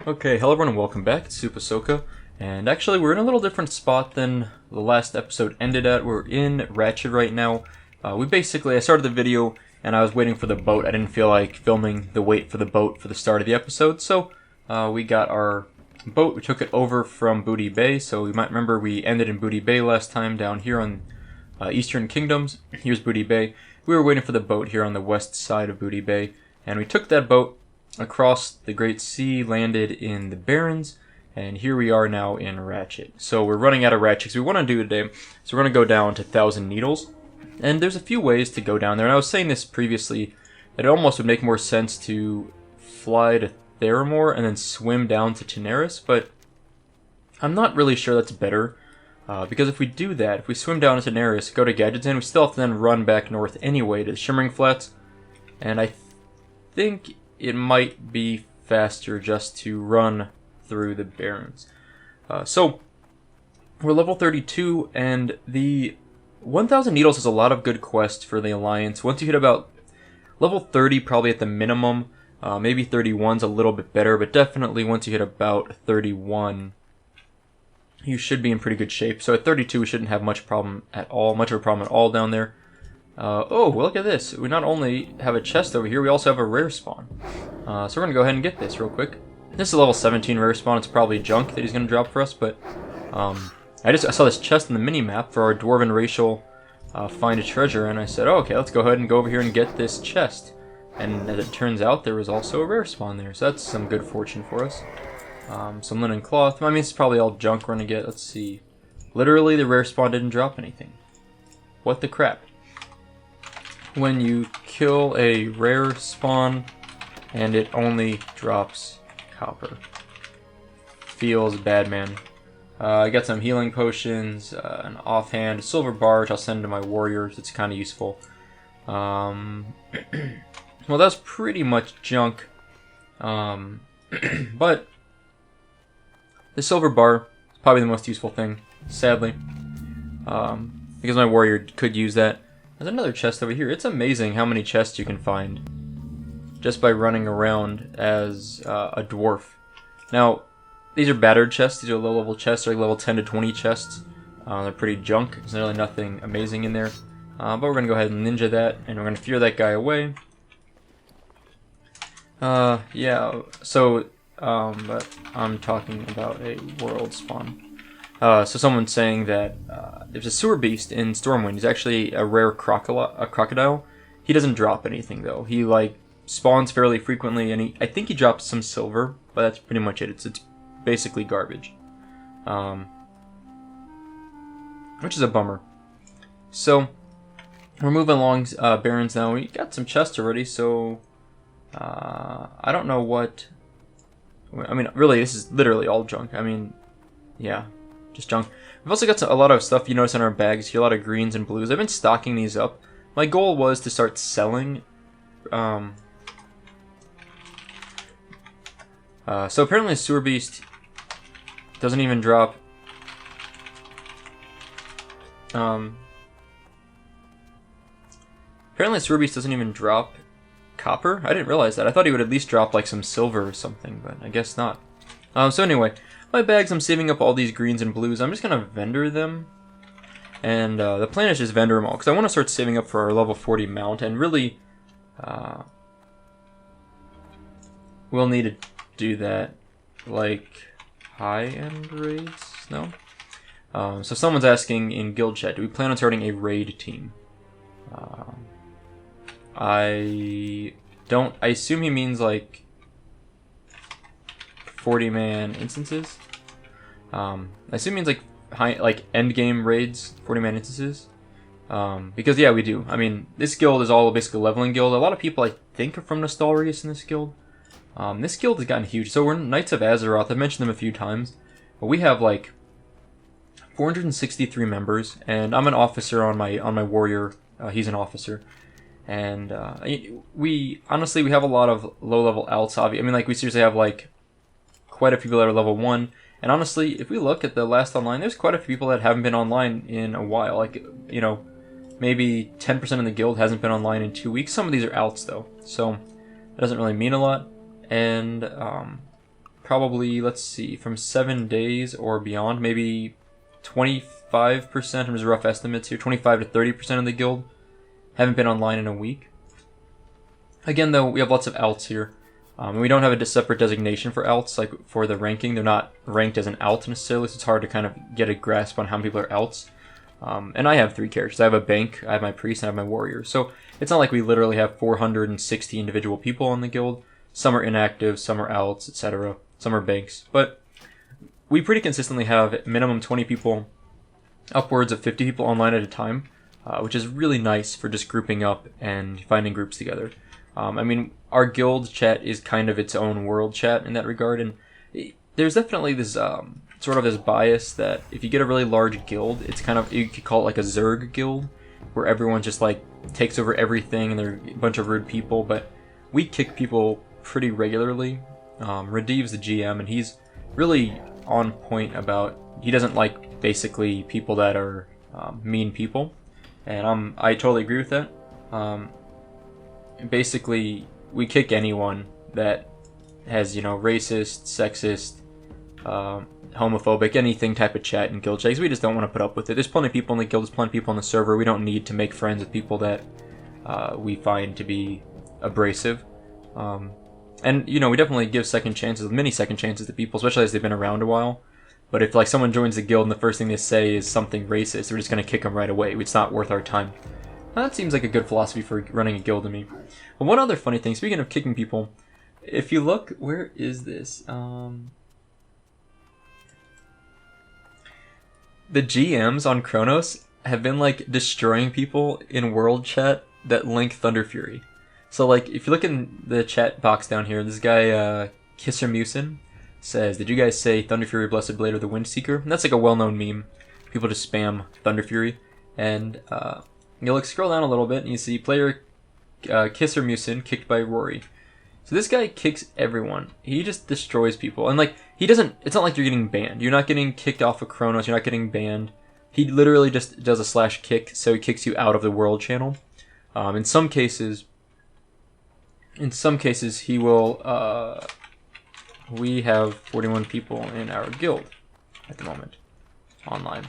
Okay, hello everyone and welcome back. It's SoupaSoka, and actually we're in a little different spot than the last episode ended at. We're in Ratchet right now. I started the video and I was waiting for the boat. I didn't feel like filming the wait for the boat for the start of the episode, so we got our boat. We took it over from Booty Bay, so you might remember we ended in Booty Bay last time down here on Eastern Kingdoms. Here's Booty Bay. We were waiting for the boat here on the west side of Booty Bay, and we took that boat across the Great Sea, landed in the Barrens, and here we are now in Ratchet. So we're running out of Ratchets. We want to do today, so we're going to go down to 1,000 Needles, and there's a few ways to go down there, and I was saying this previously, that it almost would make more sense to fly to Theramore and then swim down to Teneris, but I'm not really sure that's better, because if we do that, if we swim down to Teneris, go to Gadgetzan, we still have to then run back north anyway to the Shimmering Flats, and I think it might be faster just to run through the Barrens. So, we're level 32, and the 1,000 Needles has a lot of good quests for the Alliance. Once you hit about level 30, probably at the minimum, maybe 31's a little bit better, but definitely once you hit about 31, you should be in pretty good shape. So at 32, we shouldn't have much of a problem at all down there. Oh, well, look at this. We not only have a chest over here, we also have a rare spawn. So we're going to go ahead and get this real quick. This is a level 17 rare spawn. It's probably junk that he's going to drop for us, but I saw this chest in the mini-map for our Dwarven Racial Find a Treasure, and I said, oh, okay, let's go ahead and go over here and get this chest. And as it turns out, there was also a rare spawn there, so that's some good fortune for us. Some linen cloth. I mean, it's probably all junk we're going to get. Let's see. Literally, the rare spawn didn't drop anything. What the crap? When you kill a rare spawn and it only drops copper. Feels bad, man. I got some healing potions, an offhand, a silver bar, which I'll send to my warriors. It's kind of useful. Well, that's pretty much junk. But the silver bar is probably the most useful thing, sadly. Because my warrior could use that. There's another chest over here. It's amazing how many chests you can find just by running around as a dwarf. Now, these are battered chests. These are low-level chests, like level 10 to 20 chests. They're pretty junk. There's really nothing amazing in there. But we're going to go ahead and ninja that, and we're going to fear that guy away. Yeah, so, but I'm talking about a world spawn. So someone's saying that there's a sewer beast in Stormwind. He's actually a rare crocodile. He doesn't drop anything though. He like spawns fairly frequently, and I think he drops some silver, but that's pretty much it. It's basically garbage, which is a bummer. So we're moving along Barrens now. We got some chests already, so I don't know what. I mean, really, this is literally all junk. I mean, yeah. Just junk. We've also got a lot of stuff you notice in our bags here, a lot of greens and blues. I've been stocking these up. My goal was to start selling. So apparently Sewer Beast doesn't even drop. Apparently Sewer Beast doesn't even drop copper. I didn't realize that. I thought he would at least drop like some silver or something, but I guess not. So anyway. My bags, I'm saving up all these greens and blues. I'm just going to vendor them. And the plan is just vendor them all. Because I want to start saving up for our level 40 mount. And really, we'll need to do that like high-end raids? No? So someone's asking in guild chat, do we plan on starting a raid team? I don't. I assume he means like 40-man instances. I assume it means like end game raids, 40-man instances. Because yeah, we do. I mean, this guild is all basically a leveling guild. A lot of people I think are from Nostalrius in this guild. This guild has gotten huge. So we're Knights of Azeroth. I've mentioned them a few times, but we have like 463 members, and I'm an officer on my warrior. He's an officer. And we honestly have a lot of low-level alts. I mean, like we seriously have like quite a few people that are level 1, and honestly, if we look at the last online, there's quite a few people that haven't been online in a while. Like, you know, maybe 10% of the guild hasn't been online in 2 weeks. Some of these are outs though, so that doesn't really mean a lot. And probably, let's see, from 7 days or beyond, maybe 25%, there's rough estimates here, 25 to 30% of the guild haven't been online in a week. Again, though, we have lots of alts here. We don't have a separate designation for alts, like for the ranking. They're not ranked as an alt necessarily, so it's hard to kind of get a grasp on how many people are alts. And I have 3 characters. I have a bank, I have my priest, and I have my warrior. So it's not like we literally have 460 individual people in the guild. Some are inactive, some are alts, etc. Some are banks. But we pretty consistently have minimum 20 people, upwards of 50 people online at a time, which is really nice for just grouping up and finding groups together. I mean, our guild chat is kind of its own world chat in that regard, and there's definitely this sort of this bias that if you get a really large guild, it's kind of, you could call it like a Zerg guild, where everyone just like takes over everything and they're a bunch of rude people. But we kick people pretty regularly. Radiv's the GM, and he's really on point about, he doesn't like basically people that are mean people, and I totally agree with that. Basically, we kick anyone that has, you know, racist, sexist, homophobic, anything type of chat in guild chat. We just don't want to put up with it. There's plenty of people in the guild, there's plenty of people on the server. We don't need to make friends with people that we find to be abrasive. And, you know, we definitely give second chances, many second chances to people, especially as they've been around a while. But if, like, someone joins the guild and the first thing they say is something racist, we're just going to kick them right away. It's not worth our time. Now, that seems like a good philosophy for running a guild to me. But one other funny thing, speaking of kicking people, if you look, where is this? The GMs on Kronos have been, like, destroying people in world chat that link Thunder Fury. So, like, if you look in the chat box down here, this guy, Kisser Musin, says, "Did you guys say Thunder Fury, Blessed Blade, or the Windseeker?" And that's like a well-known meme. People just spam Thunder Fury. And you'll like scroll down a little bit and you see player Kisser Musin kicked by Rory. So this guy kicks everyone. He just destroys people. And like, he doesn't, it's not like you're getting banned. You're not getting kicked off of Kronos. You're not getting banned. He literally just does a slash kick, so he kicks you out of the world channel. In some cases he will, we have 41 people in our guild at the moment, online.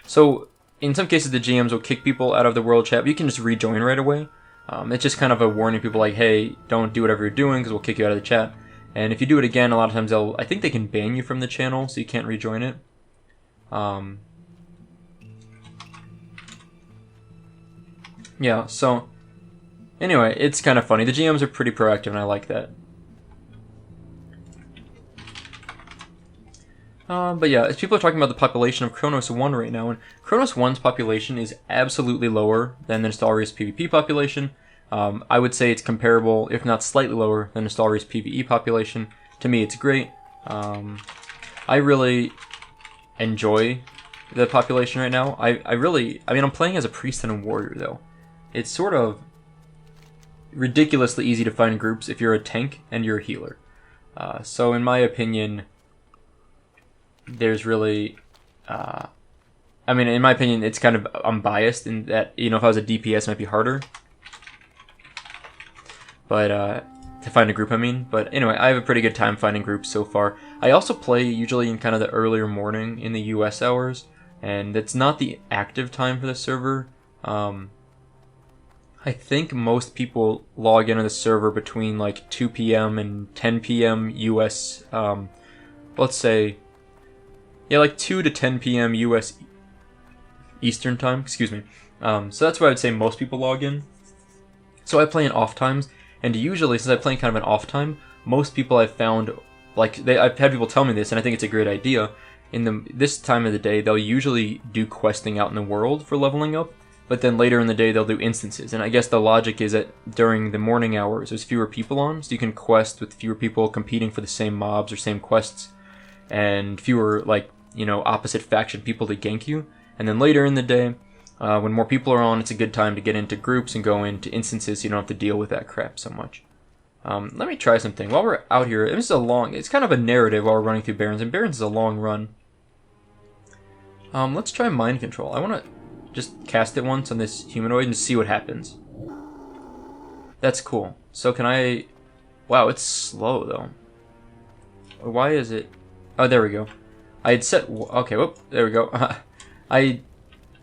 So, in some cases the GMs will kick people out of the world chat, but you can just rejoin right away. It's just kind of a warning people like, hey, don't do whatever you're doing because we'll kick you out of the chat. And if you do it again, a lot of times I think they can ban you from the channel, so you can't rejoin it. Yeah, so anyway, it's kind of funny. The GMs are pretty proactive, and I like that. But yeah, as people are talking about the population of Kronos 1 right now, and Kronos 1's population is absolutely lower than the Nostalrius PvP population. I would say it's comparable, if not slightly lower, than the Nostalrius PvE population. To me, it's great. I really enjoy the population right now. I mean, I'm playing as a priest and a warrior, though. It's sort of ridiculously easy to find groups if you're a tank and you're a healer. So in my opinion, there's really, I mean, in my opinion, it's kind of, I'm biased in that, you know, if I was a DPS, it might be harder. But, to find a group, I mean. But anyway, I have a pretty good time finding groups so far. I also play usually in kind of the earlier morning in the US hours, and it's not the active time for the server. I think most people log into the server between like 2 p.m. and 10 p.m. US, let's say, yeah, like 2 to 10 p.m. US Eastern time, excuse me. So that's why I'd say most people log in. So I play in off times, and usually, since I play in kind of an off time, most people I've found, like, I've had people tell me this, and I think it's a great idea. In this time of the day, they'll usually do questing out in the world for leveling up, but then later in the day, they'll do instances. And I guess the logic is that during the morning hours, there's fewer people on, so you can quest with fewer people competing for the same mobs or same quests, and fewer, like, you know, opposite faction people to gank you. And then later in the day, when more people are on, it's a good time to get into groups and go into instances so you don't have to deal with that crap so much. Let me try something. While we're out here, it's kind of a narrative while we're running through Barrens, and Barrens is a long run. Let's try Mind Control. I want to just cast it once on this humanoid and see what happens. That's cool. So can I... Wow, it's slow, though. Why is it? Oh, there we go. I had set... Okay, whoop, there we go. I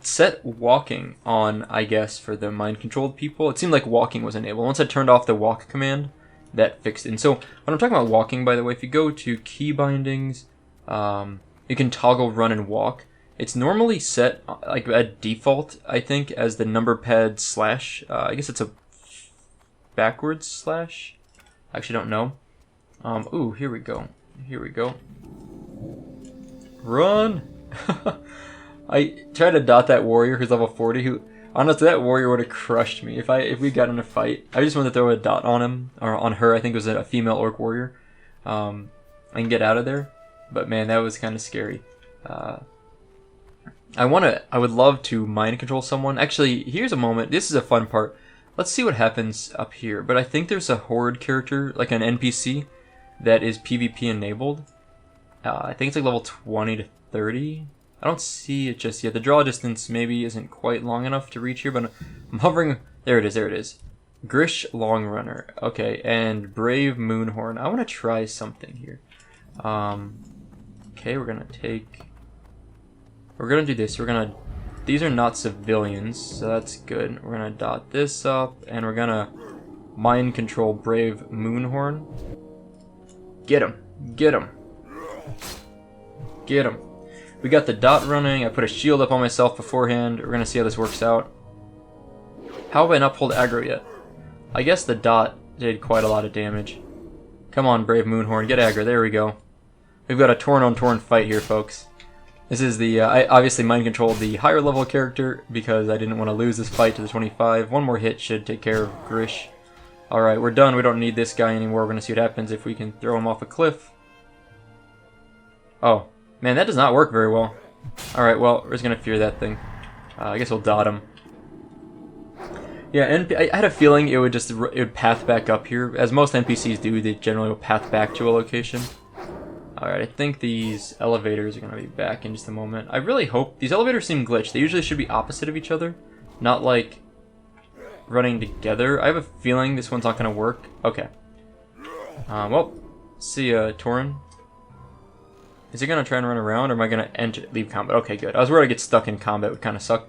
set walking on, I guess, for the mind-controlled people. It seemed like walking was enabled. Once I turned off the walk command, that fixed it. And so, when I'm talking about walking, by the way, if you go to key bindings, you can toggle run and walk. It's normally set, like, at default, I think, as the number pad slash. I guess it's a backwards slash. I actually don't know. Ooh, here we go. Here we go. Run! I tried to dot that warrior who's level 40, who, honestly, that warrior would have crushed me if we got in a fight. I just wanted to throw a dot on him, or on her. I think it was a female orc warrior. And get out of there. But man, that was kind of scary. I would love to mind control someone. Actually, here's a moment. This is a fun part. Let's see what happens up here. But I think there's a Horde character, like an NPC, that is PvP enabled. I think it's like level 20 to 30. I don't see it just yet. The draw distance maybe isn't quite long enough to reach here, but I'm hovering. There it is, there it is. Grish Long Runner. Okay, and Brave Moonhorn. I want to try something here. Okay, we're gonna do this. These are not civilians, so that's good. We're gonna dot this up, and we're gonna mind control Brave Moonhorn. Get him! Get him! Get him! We got the dot running. I put a shield up on myself beforehand. We're gonna see how this works out. How have I not pulled aggro yet? I guess the dot did quite a lot of damage. Come on, Brave Moonhorn, get aggro. There we go. We've got a torn-on-torn fight here, folks. This is the, I obviously mind-controlled the higher level character because I didn't want to lose this fight to the 25. One more hit should take care of Grish. Alright, we're done. We don't need this guy anymore. We're going to see what happens if we can throw him off a cliff. Oh, man, that does not work very well. Alright, well, we're just going to fear that thing. I guess we'll dot him. Yeah, and I had a feeling it would path back up here. As most NPCs do, they generally will path back to a location. Alright, I think these elevators are going to be back in just a moment. I really hope... These elevators seem glitched. They usually should be opposite of each other. Not like running together. I have a feeling this one's not going to work. Okay. Well, see ya, Torin. Is he going to try and run around, or am I going to leave combat? Okay, good. I was worried I'd get stuck in combat. It would kind of suck.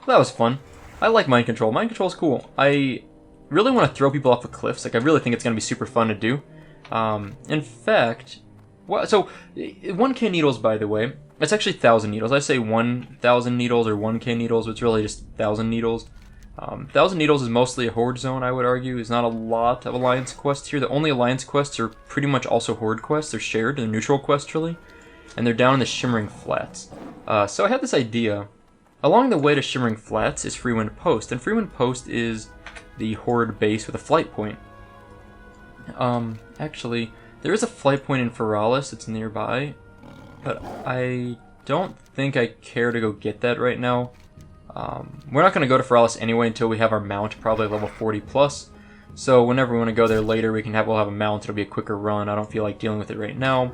Well, that was fun. I like mind control. Mind control is cool. I really want to throw people off of cliffs. Like, I really think it's going to be super fun to do. In fact... Well, so, 1k needles, by the way, it's actually 1,000 needles. I say 1,000 needles or 1k needles, but it's really just 1,000 needles. 1,000 needles is mostly a Horde zone, I would argue. There's not a lot of Alliance quests here. The only Alliance quests are pretty much also Horde quests. They're shared, they're neutral quests, really. And they're down in the Shimmering Flats. So I had this idea. Along the way to Shimmering Flats is Freewind Post, and Freewind Post is the Horde base with a flight point. Actually... There is a flight point in Feralis that's nearby, but I don't think I care to go get that right now. We're not going to go to Feralis anyway until we have our mount, probably level 40 plus. So whenever we want to go there later, we'll have a mount. It'll be a quicker run. I don't feel like dealing with it right now.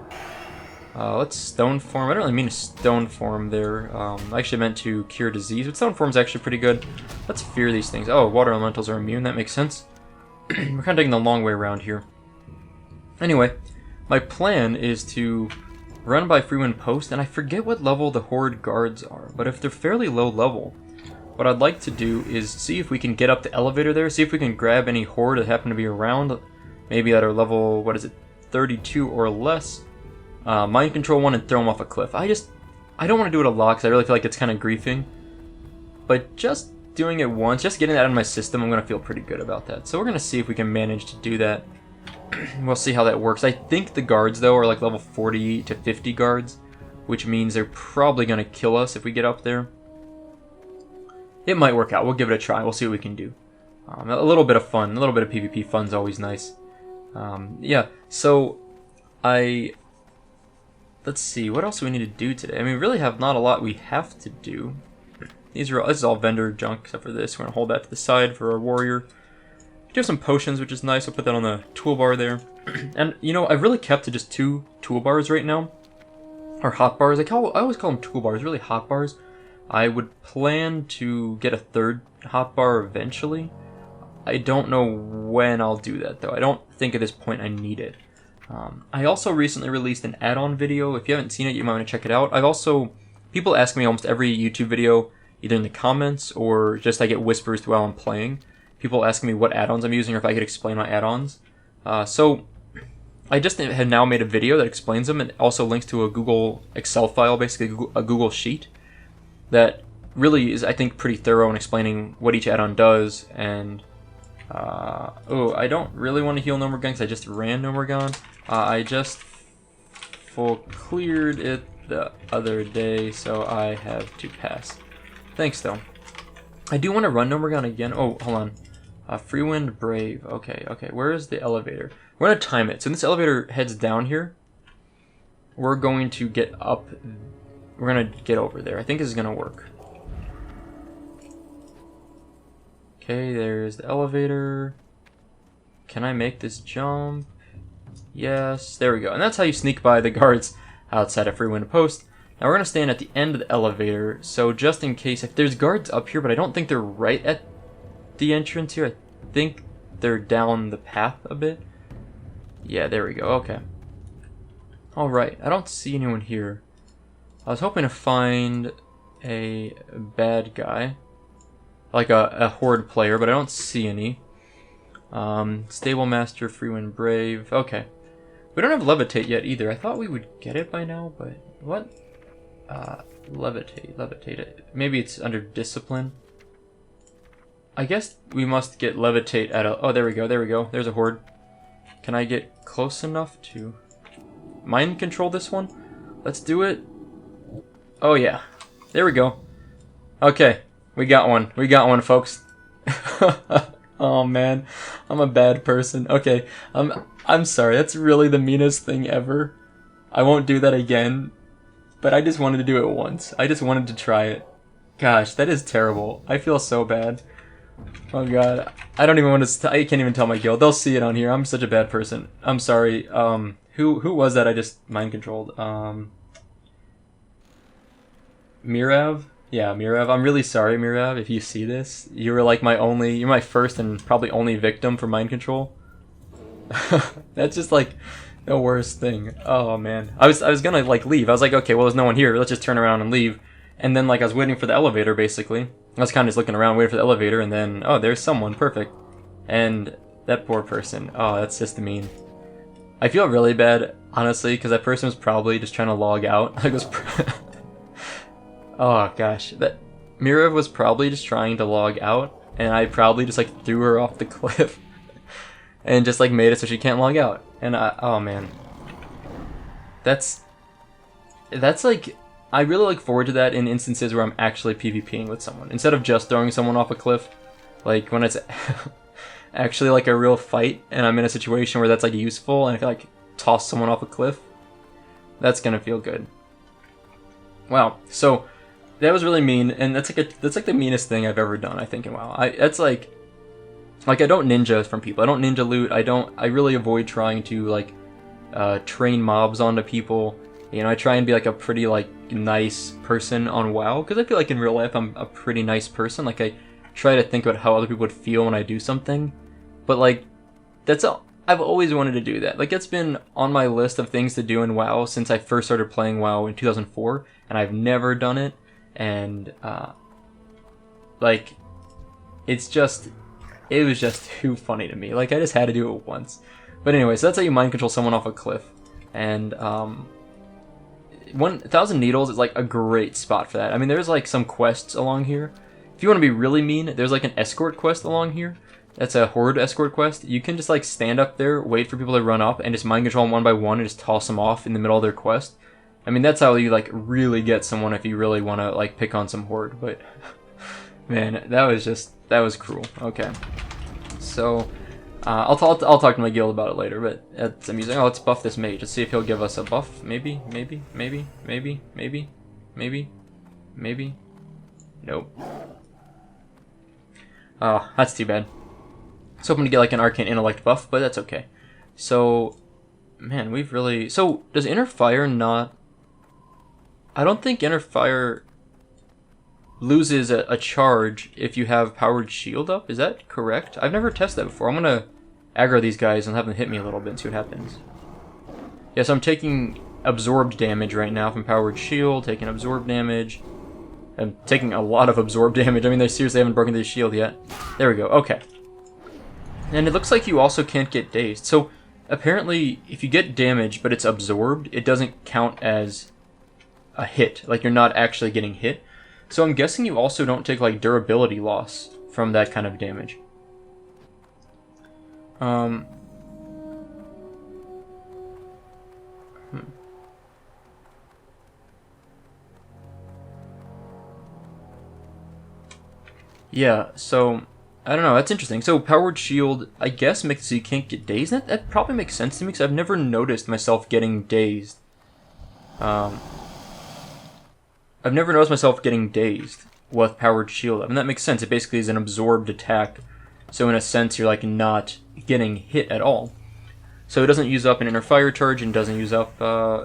Let's stone form. I don't really mean to stone form there. I actually meant to cure disease, but stone form's actually pretty good. Let's fear these things. Oh, water elementals are immune. That makes sense. We're kind of taking the long way around here. Anyway, my plan is to run by Freewind Post, and I forget what level the Horde guards are, but if they're fairly low level, what I'd like to do is see if we can get up the elevator there, see if we can grab any Horde that happen to be around, maybe at our level, what is it, 32 or less, mind control one and throw them off a cliff. I don't want to do it a lot because I really feel like it's kind of griefing, but just doing it once, just getting that out of my system, I'm going to feel pretty good about that. So we're going to see if we can manage to do that. We'll see how that works. I think the guards, though, are like level 40 to 50 guards, which means they're probably going to kill us if we get up there. It might work out. We'll give it a try. We'll see what we can do. A little bit of fun. A little bit of PvP fun's always nice. Yeah, so let's see. What else do we need to do today? I mean, we really have not a lot we have to do. This is all vendor junk except for this. We're going to hold that to the side for our warrior. We have some potions, which is nice. I'll put that on the toolbar there. And, you know, I've really kept to just 2 toolbars right now. Or hotbars. I always call them toolbars, really hotbars. I would plan to get a 3rd hotbar eventually. I don't know when I'll do that, though. I don't think at this point I need it. I also recently released an add-on video. If you haven't seen it, you might want to check it out. People ask me almost every YouTube video, either in the comments or just I get whispers while I'm playing. People asking me what add-ons I'm using or if I could explain my add-ons. So I just had now made a video that explains them and also links to a Google Excel file, basically a Google Sheet, that really is, I think, pretty thorough in explaining what each add-on does. And I don't really want to heal No More Gun because I just ran No More Gun. I just full cleared it the other day, so I have to pass. Thanks, though. I do want to run No More Gun again. Oh, hold on. Freewind Brave. Okay. Where is the elevator? We're going to time it. So this elevator heads down here. We're going to get up. We're going to get over there. I think this is going to work. Okay, there's the elevator. Can I make this jump? Yes, there we go. And that's how you sneak by the guards outside of Freewind Post. Now we're going to stand at the end of the elevator, so just in case, if there's guards up here, but I don't think they're right at the entrance here. I think they're down the path a bit. Yeah, there we go. Okay. Alright, I don't see anyone here. I was hoping to find a bad guy, like a Horde player, but I don't see any. Stable Master, Freewind Brave. Okay. We don't have Levitate yet either. I thought we would get it by now, but what? Levitate it. Maybe it's under Discipline. I guess we must get Levitate at a... Oh, there we go. There's a Horde. Can I get close enough to mind control this one? Let's do it. Oh, yeah. There we go. Okay. We got one, folks. Oh, man. I'm a bad person. Okay. I'm sorry. That's really the meanest thing ever. I won't do that again. But I just wanted to do it once. I just wanted to try it. Gosh, that is terrible. I feel so bad. Oh god. I don't even want to... I can't even tell my guild. They'll see it on here. I'm such a bad person. I'm sorry. Who was that I just mind controlled? Mirav? Yeah, Mirav. I'm really sorry, Mirav, if you see this. You were like you're my first and probably only victim for mind control. That's just like the worst thing. Oh man. I was gonna like leave. I was like, okay, well there's no one here. Let's just turn around and leave. And then like I was waiting for the elevator basically. I was kind of just looking around, waiting for the elevator, and then oh, there's someone. Perfect. And that poor person. Oh, that's just mean. I feel really bad, honestly, because that person was probably just trying to log out. Like was. Oh gosh, that Mirav was probably just trying to log out, and I probably just like threw her off the cliff, and just like made it so she can't log out. And oh man, that's like I really look forward to that in instances where I'm actually PvPing with someone instead of just throwing someone off a cliff. Like when it's actually like a real fight, and I'm in a situation where that's like useful, and I can like toss someone off a cliff. That's gonna feel good. Wow, so. That was really mean, and that's like the meanest thing I've ever done, I think, in WoW. That's like I don't ninja from people. I don't ninja loot. I really avoid trying to like train mobs onto people. You know, I try and be like a pretty like nice person on WoW because I feel like in real life I'm a pretty nice person. Like I try to think about how other people would feel when I do something. But like I've always wanted to do that. Like it's been on my list of things to do in WoW since I first started playing WoW in 2004, and I've never done it. And like it was just too funny to me. Like I just had to do it once. But anyway, so that's how you mind control someone off a cliff. And 1,000 Needles is like a great spot for that. I mean, there's like some quests along here. If you want to be really mean, there's like an escort quest along here. That's a Horde escort quest. You can just like stand up there, wait for people to run up, and just mind control them one by one and just toss them off in the middle of their quest. I mean, that's how you, like, really get someone if you really want to, like, pick on some Horde, but, man, that was cruel. Okay. So, I'll talk to my guild about it later, but it's amusing. Oh, let's buff this mage. Let's see if he'll give us a buff. Maybe. Nope. Oh, that's too bad. I was hoping to get, like, an Arcane Intellect buff, but that's okay. So, man, we've really... So, does Inner Fire not... I don't think Inner Fire loses a charge if you have Powered Shield up. Is that correct? I've never tested that before. I'm going to aggro these guys and have them hit me a little bit and see what happens. Yeah, so I'm taking absorbed damage right now from Powered Shield, taking absorbed damage. I'm taking a lot of absorbed damage. I mean, they seriously haven't broken the shield yet. There we go, okay. And it looks like you also can't get dazed. So, apparently, if you get damage, but it's absorbed, it doesn't count as a hit. Like, you're not actually getting hit. So I'm guessing you also don't take, like, durability loss from that kind of damage. Yeah, so, I don't know, that's interesting. So, Powered Shield, I guess, makes it so you can't get dazed. That probably makes sense to me, because I've never noticed myself getting dazed. I've never noticed myself getting dazed with Powered Shield. I mean, that makes sense. It basically is an absorbed attack. So, in a sense, you're, like, not getting hit at all. So, it doesn't use up an inner fire charge, and doesn't use up,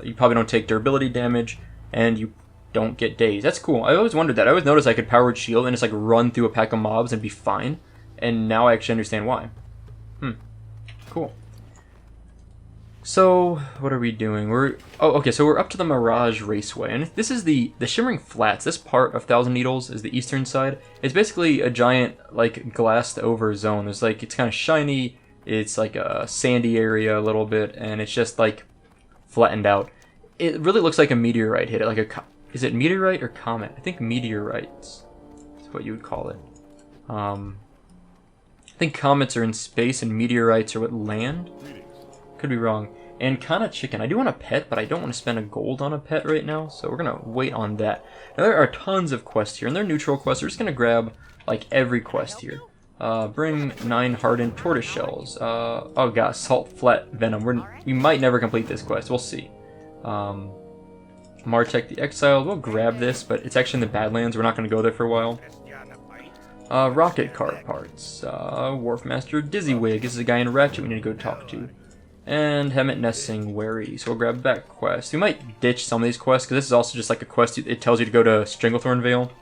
you probably don't take durability damage, and you don't get dazed. That's cool. I always wondered that. I always noticed I could Powered Shield and just like run through a pack of mobs and be fine. And now I actually understand why. Cool. So, what are we doing? Okay, so we're up to the Mirage Raceway. And this is the Shimmering Flats. This part of Thousand Needles is the eastern side. It's basically a giant, like, glassed over zone. There's like, it's kind of shiny. It's like a sandy area a little bit. And it's just like flattened out. It really looks like a meteorite hit it. Like a... Is it meteorite or comet? I think meteorites is what you would call it. I think comets are in space and meteorites are what land? Could be wrong. And kind of chicken. I do want a pet, but I don't want to spend a gold on a pet right now, so we're going to wait on that. Now there are tons of quests here, and they're neutral quests. We're just going to grab like every quest here. Bring 9 hardened tortoise shells. Oh god, salt flat venom. We might never complete this quest. We'll see. Martek the Exiled, we'll grab this, but it's actually in the Badlands, we're not going to go there for a while. Rocket car parts, Wharfmaster Dizzywig, this is a guy in Ratchet we need to go talk to. And Hemmet Nessing Wary, so we'll grab that quest. We might ditch some of these quests, because this is also just like a quest, it tells you to go to Stranglethorn Vale.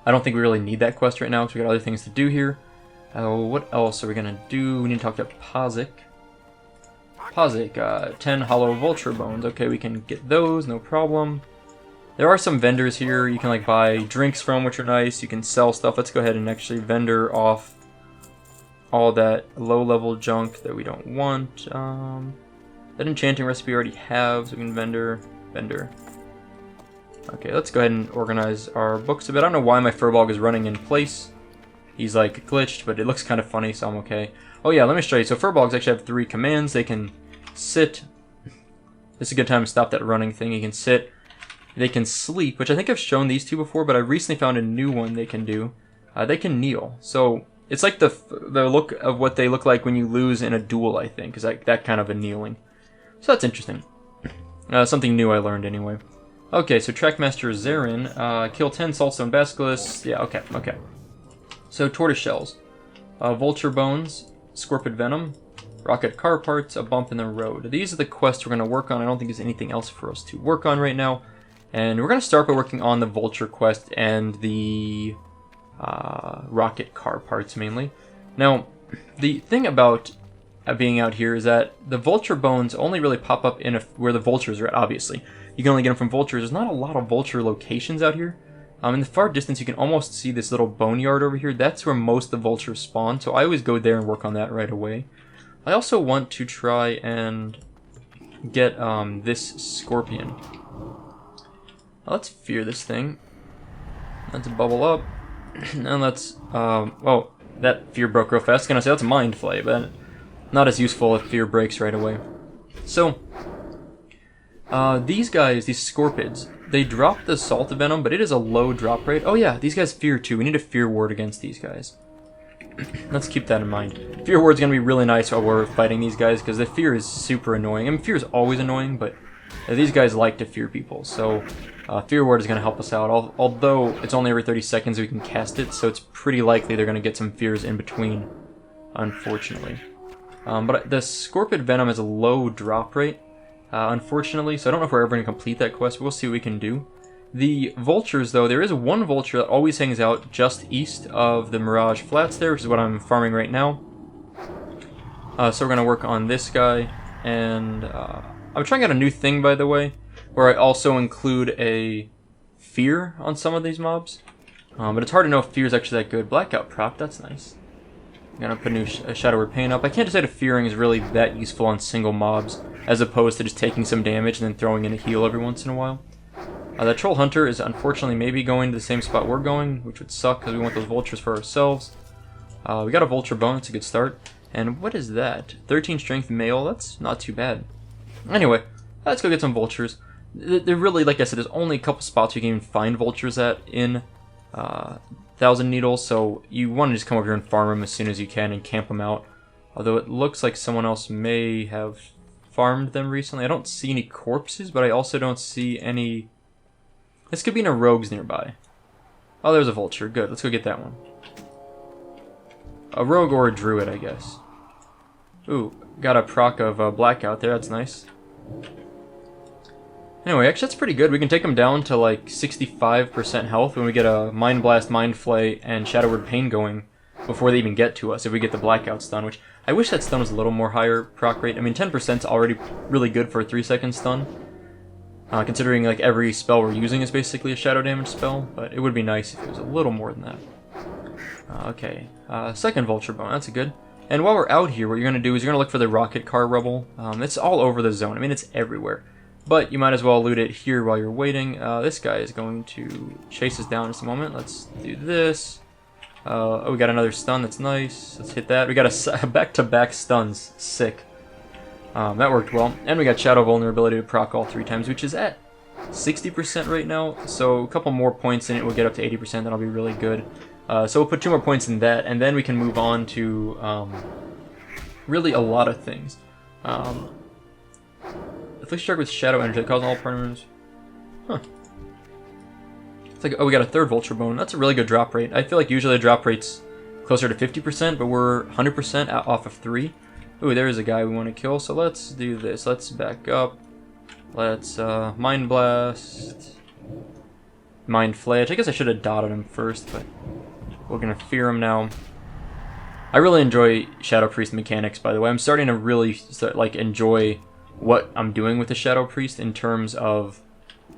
I don't think we really need that quest right now, because we got other things to do here. What else are we going to do? We need to talk to Pozic. 10 hollow vulture bones. Okay, we can get those, no problem. There are some vendors here you can like buy drinks from, which are nice. You can sell stuff. Let's go ahead and actually vendor off all that low-level junk that we don't want. That enchanting recipe we already have, so we can vendor. Okay, let's go ahead and organize our books a bit. I don't know why my Furball is running in place. He's like glitched, but it looks kind of funny, so I'm okay. Oh yeah, let me show you. So Furbolgs actually have 3 commands. They can sit. This is a good time to stop that running thing. You can sit. They can sleep, which I think I've shown these two before, but I recently found a new one they can do. They can kneel. So it's like the look of what they look like when you lose in a duel, I think. Is like that kind of a kneeling. So that's interesting. Something new I learned anyway. Okay, so Trackmaster Zarin. Kill 10 Saltstone Basilisks. Yeah, okay. So tortoise shells. Vulture bones. Scorpid venom. Rocket car parts, a bump in the road. These are the quests we're going to work on. I don't think there's anything else for us to work on right now. And we're going to start by working on the vulture quest and the rocket car parts mainly. Now, the thing about being out here is that the vulture bones only really pop up in where the vultures are at, obviously. You can only get them from vultures. There's not a lot of vulture locations out here. In the far distance, you can almost see this little boneyard over here. That's where most of the vultures spawn, so I always go there and work on that right away. I also want to try and get this scorpion. Let's fear this thing. Let's bubble up. And let's, oh, that fear broke real fast. I was gonna say that's mind flay, but not as useful if fear breaks right away. So, these guys, these scorpids, they drop the salt venom, but it is a low drop rate. Oh yeah, these guys fear too. We need a fear ward against these guys. Let's keep that in mind. Fear ward's gonna be really nice while we're fighting these guys, because the fear is super annoying. I mean, fear is always annoying, but these guys like to fear people, so fear ward is gonna help us out. Although it's only every 30 seconds we can cast it, so it's pretty likely they're gonna get some fears in between, unfortunately. But the Scorpid Venom has a low drop rate, unfortunately, so I don't know if we're ever gonna complete that quest, but we'll see what we can do. The vultures, though, there is one vulture that always hangs out just east of the Mirage Flats there, which is what I'm farming right now. So we're going to work on this guy, and I'm trying out a new thing, by the way, where I also include a fear on some of these mobs. But it's hard to know if fear is actually that good. Blackout prop, that's nice. I'm gonna put a Shadow Word Pain up. I can't decide if fearing is really that useful on single mobs, as opposed to just taking some damage and then throwing in a heal every once in a while. That Troll Hunter is unfortunately maybe going to the same spot we're going, which would suck because we want those vultures for ourselves. We got a vulture bone, it's a good start. And what is that? 13 strength male, that's not too bad. Anyway, let's go get some vultures. They're really, like I said, there's only a couple spots you can even find vultures at in 1,000 Needles, so you want to just come over here and farm them as soon as you can and camp them out. Although it looks like someone else may have farmed them recently. I don't see any corpses, but I also don't see any... This could be in a rogues nearby. Oh, there's a vulture. Good, let's go get that one. A rogue or a druid, I guess. Ooh, got a proc of blackout there, that's nice. Anyway, actually that's pretty good. We can take them down to like 65% health when we get a Mind Blast, Mind Flay, and Shadow Word Pain going before they even get to us, if we get the blackout stun, which I wish that stun was a little more higher proc rate. I mean, 10% is already really good for a 3-second stun. Considering like every spell we're using is basically a shadow damage spell, but it would be nice if it was a little more than that. Okay, second vulture bone, that's good. And while we're out here, what you're going to do is you're going to look for the rocket car rubble. It's all over the zone, I mean it's everywhere. But you might as well loot it here while you're waiting. This guy is going to chase us down in just a moment. Let's do this. Oh, we got another stun, that's nice. Let's hit that. We got a back-to-back stuns, sick. That worked well. And we got Shadow Vulnerability to proc all 3 times, which is at 60% right now. So a couple more points in it, we'll get up to 80%, that'll be really good. So we'll put 2 more points in that, and then we can move on to really a lot of things. Afflict Strike with Shadow Energy that causes all partners. Huh. It's like, oh, we got a third Vulture Bone. That's a really good drop rate. I feel like usually the drop rate's closer to 50%, but we're 100% off of 3. Ooh, there's a guy we want to kill, so let's do this. Let's back up. Let's Mind Blast. Mind Flay. I guess I should have dotted him first, but we're going to fear him now. I really enjoy Shadow Priest mechanics, by the way. I'm starting to really enjoy what I'm doing with the Shadow Priest in terms of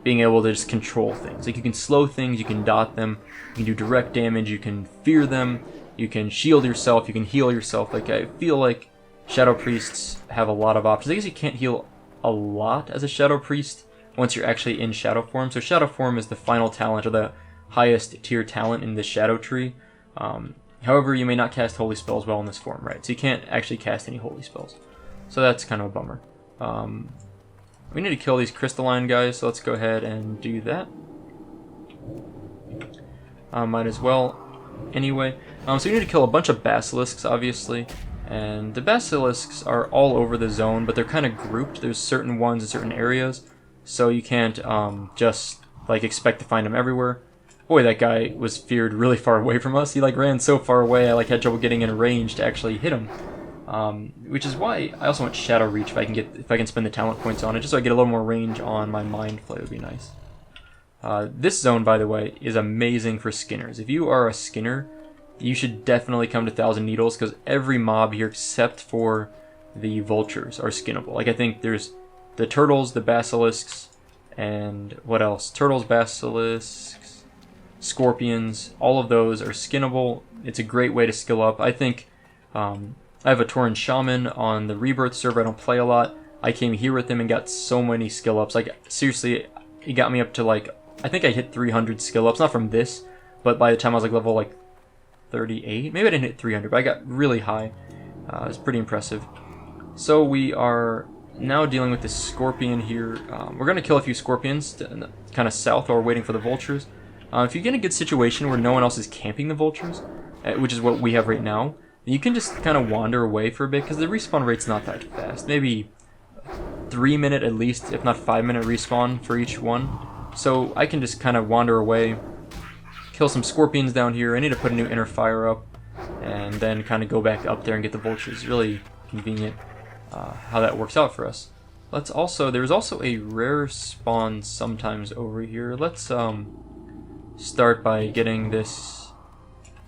being able to just control things. Like, you can slow things, you can dot them, you can do direct damage, you can fear them, you can shield yourself, you can heal yourself. Like, I feel like Shadow Priests have a lot of options. I guess you can't heal a lot as a Shadow Priest once you're actually in Shadow form. So Shadow form is the final talent, or the highest tier talent in the Shadow tree. However, you may not cast holy spells well in this form, right? So you can't actually cast any holy spells. So that's kind of a bummer. We need to kill these crystalline guys, so let's go ahead and do that. Might as well. Anyway, so you need to kill a bunch of basilisks, obviously. And the basilisks are all over the zone, but they're kind of grouped. There's certain ones in certain areas, so you can't just expect to find them everywhere. Boy, that guy was feared really far away from us. He ran so far away, I had trouble getting in range to actually hit him. Which is why I also want Shadow Reach if I can spend the talent points on it, just so I get a little more range on my Mind Flay would be nice. This zone, by the way, is amazing for skinners. If you are a skinner, you should definitely come to 1,000 Needles, because every mob here except for the vultures are skinnable. I think there's the turtles, the basilisks, and what else? Turtles, basilisks, scorpions, all of those are skinnable. It's a great way to skill up. I think I have a Tauren Shaman on the Rebirth server. I don't play a lot. I came here with him and got so many skill ups. Seriously, he got me up to I think I hit 300 skill ups. Not from this, but by the time I was level 38? Maybe I didn't hit 300, but I got really high. It's pretty impressive. So we are now dealing with this scorpion here. We're going to kill a few scorpions kind of south while we're waiting for the vultures. If you get in a good situation where no one else is camping the vultures, which is what we have right now, you can just kind of wander away for a bit, because the respawn rate's not that fast. Maybe 3-minute at least, if not 5-minute respawn for each one. So I can just kind of wander away, kill some scorpions down here. I need to put a new inner fire up, and then kind of go back up there and get the vultures. Really convenient how that works out for us. There's also a rare spawn sometimes over here. Let's start by getting this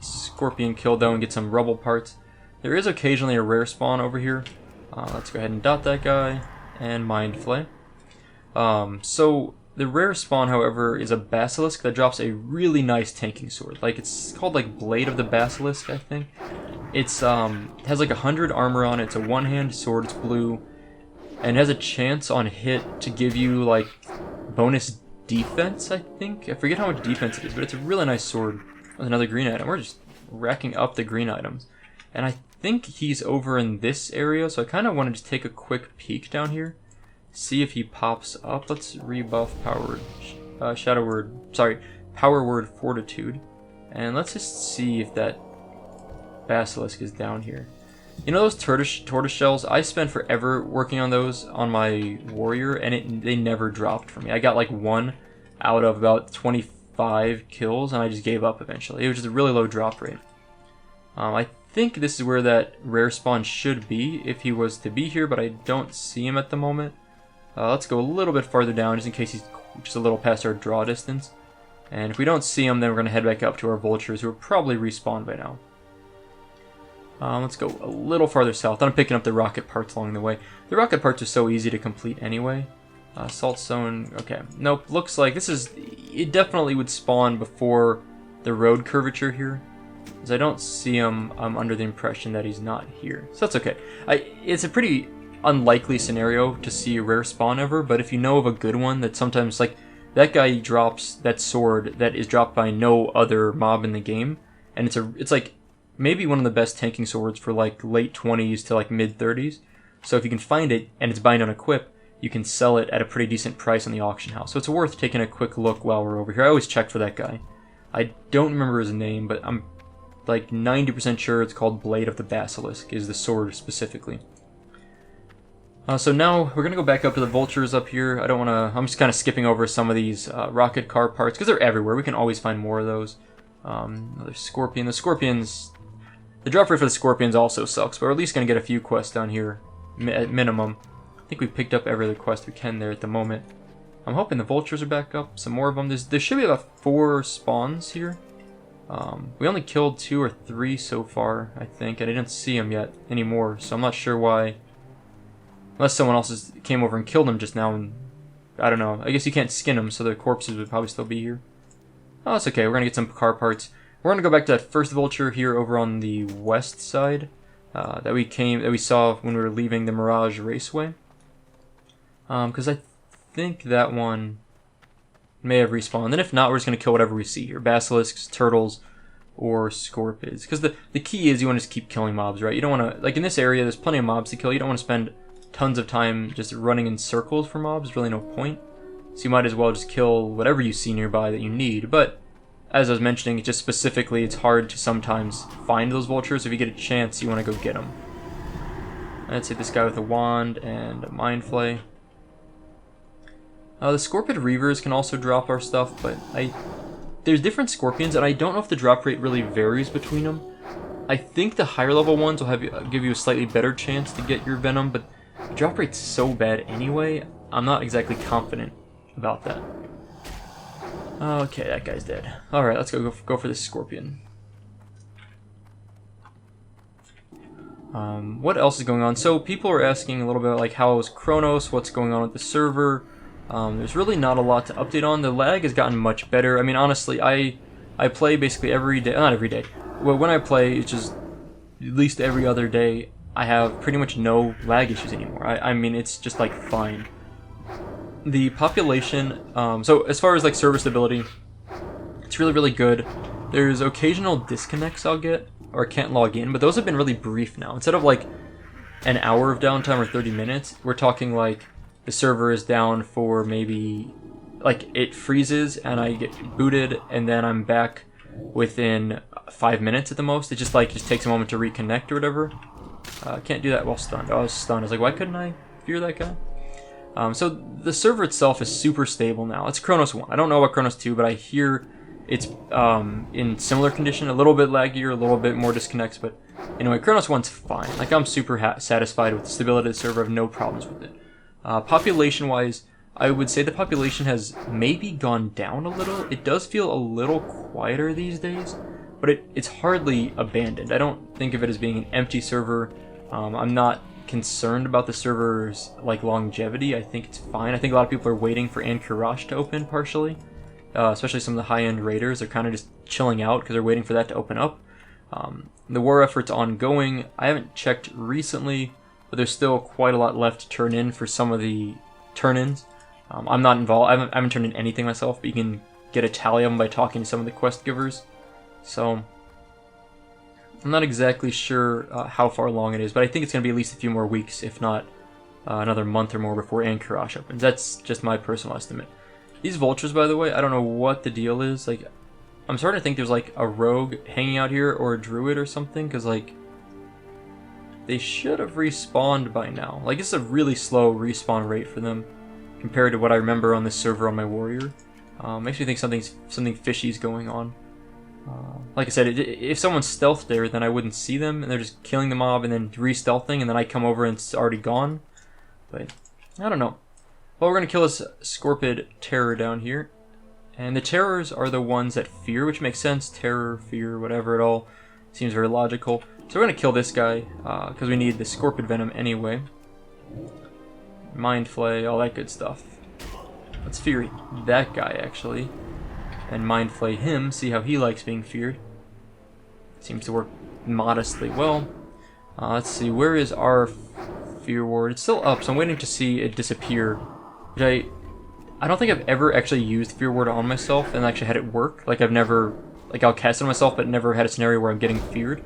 scorpion killed though and get some rubble parts. There is occasionally a rare spawn over here. Let's go ahead and dot that guy, and Mind Flay. So the rare spawn, however, is a Basilisk that drops a really nice tanking sword. Like, it's called like Blade of the Basilisk, I think. It's has like 100 armor on it. It's a one-hand sword. It's blue, and it has a chance on hit to give you like bonus defense. I think I forget how much defense it is, but it's a really nice sword with another green item. We're just racking up the green items, and I think he's over in this area. So I kind of wanted to take a quick peek down here, see if he pops up. Let's rebuff Power Word Fortitude, and let's just see if that Basilisk is down here. You know those tortoise shells? I spent forever working on those on my warrior, and they never dropped for me. I got like 1 out of about 25 kills, and I just gave up eventually. It was just a really low drop rate. I think this is where that rare spawn should be if he was to be here, but I don't see him at the moment. Let's go a little bit farther down just in case he's just a little past our draw distance. And if we don't see him, then we're going to head back up to our vultures, who are probably respawned by now. Let's go a little farther south. I'm picking up the rocket parts along the way. The rocket parts are so easy to complete anyway. Salt zone. Okay. Nope. Looks like this is... It definitely would spawn before the road curvature here, because I don't see him. I'm under the impression that he's not here. So that's okay. It's a pretty unlikely scenario to see a rare spawn ever, but if you know of a good one that sometimes, like, that guy drops that sword that is dropped by no other mob in the game, and it's like maybe one of the best tanking swords for like late 20s to like mid 30s. So if you can find it and it's bind on equip, you can sell it at a pretty decent price on the auction house. So it's worth taking a quick look while we're over here. I always check for that guy. I don't remember his name, but I'm like 90% sure it's called Blade of the Basilisk, is the sword specifically. So now we're going to go back up to the vultures up here. I'm just kind of skipping over some of these rocket car parts because they're everywhere. We can always find more of those. Another scorpion. The drop rate for the scorpions also sucks, but we're at least going to get a few quests down here at minimum. I think we picked up every other quest we can there at the moment. I'm hoping the vultures are back up. Some more of them. There should be about 4 spawns here. We only killed 2 or 3 so far, I think, and I didn't see them yet anymore, so I'm not sure why. Unless someone else came over and killed them just now, and I don't know. I guess you can't skin them, so their corpses would probably still be here. Oh, that's okay. We're going to get some car parts. We're going to go back to that first vulture here over on the west side that we saw when we were leaving the Mirage Raceway. Because I think that one may have respawned. And if not, we're just going to kill whatever we see here. Basilisks, turtles, or scorpions. Because the key is you want to just keep killing mobs, right? You don't want to... Like, in this area, there's plenty of mobs to kill. You don't want to spend tons of time just running in circles for mobs. There's really no point. So you might as well just kill whatever you see nearby that you need. But as I was mentioning, just specifically, it's hard to sometimes find those vultures. If you get a chance, you want to go get them. Let's hit this guy with a wand and a mind flay. The Scorpion Reavers can also drop our stuff, but there's different scorpions, and I don't know if the drop rate really varies between them. I think the higher level ones will give you a slightly better chance to get your venom, but the drop rate's so bad anyway, I'm not exactly confident about that. Okay, that guy's dead. Alright, let's go for this scorpion. What else is going on? So people are asking a little bit like how is Kronos, what's going on with the server. There's really not a lot to update on. The lag has gotten much better. I mean, honestly, I play basically every day. Not every day. Well, when I play, it's just at least every other day, I have pretty much no lag issues anymore. I mean, it's just like fine. The population, so as far as like server stability, it's really, really good. There's occasional disconnects I'll get, or can't log in, but those have been really brief now. Instead of like an hour of downtime or 30 minutes, we're talking like the server is down for maybe, like, it freezes and I get booted and then I'm back within 5 minutes at the most. It just takes a moment to reconnect or whatever. Can't do that while stunned. I was stunned. I was like, why couldn't I fear that guy? So the server itself is super stable now. It's Kronos 1. I don't know about Kronos 2, but I hear it's in similar condition, a little bit laggier, a little bit more disconnects, but anyway, Kronos 1's fine. Like, I'm super satisfied with the stability of the server. I have no problems with it. Population-wise, I would say the population has maybe gone down a little. It does feel a little quieter these days, but it's hardly abandoned. I don't think of it as being an empty server. I'm not concerned about the server's like longevity. I think it's fine. I think a lot of people are waiting for Anchorage to open partially, especially some of the high-end raiders. They're kind of just chilling out because they're waiting for that to open up. The war effort's ongoing. I haven't checked recently, but there's still quite a lot left to turn in for some of the turn-ins. I'm not involved. I haven't turned in anything myself, but you can get a tally of them by talking to some of the quest givers. So I'm not exactly sure how far along it is, but I think it's going to be at least a few more weeks, if not another month or more before Anchorage opens. That's just my personal estimate. These vultures, by the way, I don't know what the deal is. Like, I'm starting to think there's like a rogue hanging out here or a druid or something, because like they should have respawned by now. Like, it's a really slow respawn rate for them compared to what I remember on the server on my warrior. Makes me think something fishy is going on. Like I said, if someone's stealthed there, then I wouldn't see them, and they're just killing the mob and then re-stealthing, and then I come over and it's already gone. But I don't know. Well, we're gonna kill this Scorpid terror down here, and the terrors are the ones that fear, which makes sense. Terror, fear, whatever, it all seems very logical. So we're gonna kill this guy because we need the Scorpid venom anyway. Mind Flay, all that good stuff. Let's fear that guy actually, and Mind Flay him. See how he likes being feared. Seems to work modestly well. Let's see, where is our fear ward? It's still up, so I'm waiting to see it disappear. Which I don't think I've ever actually used fear ward on myself and actually had it work. Like, I've never, like, I'll cast it on myself, but never had a scenario where I'm getting feared.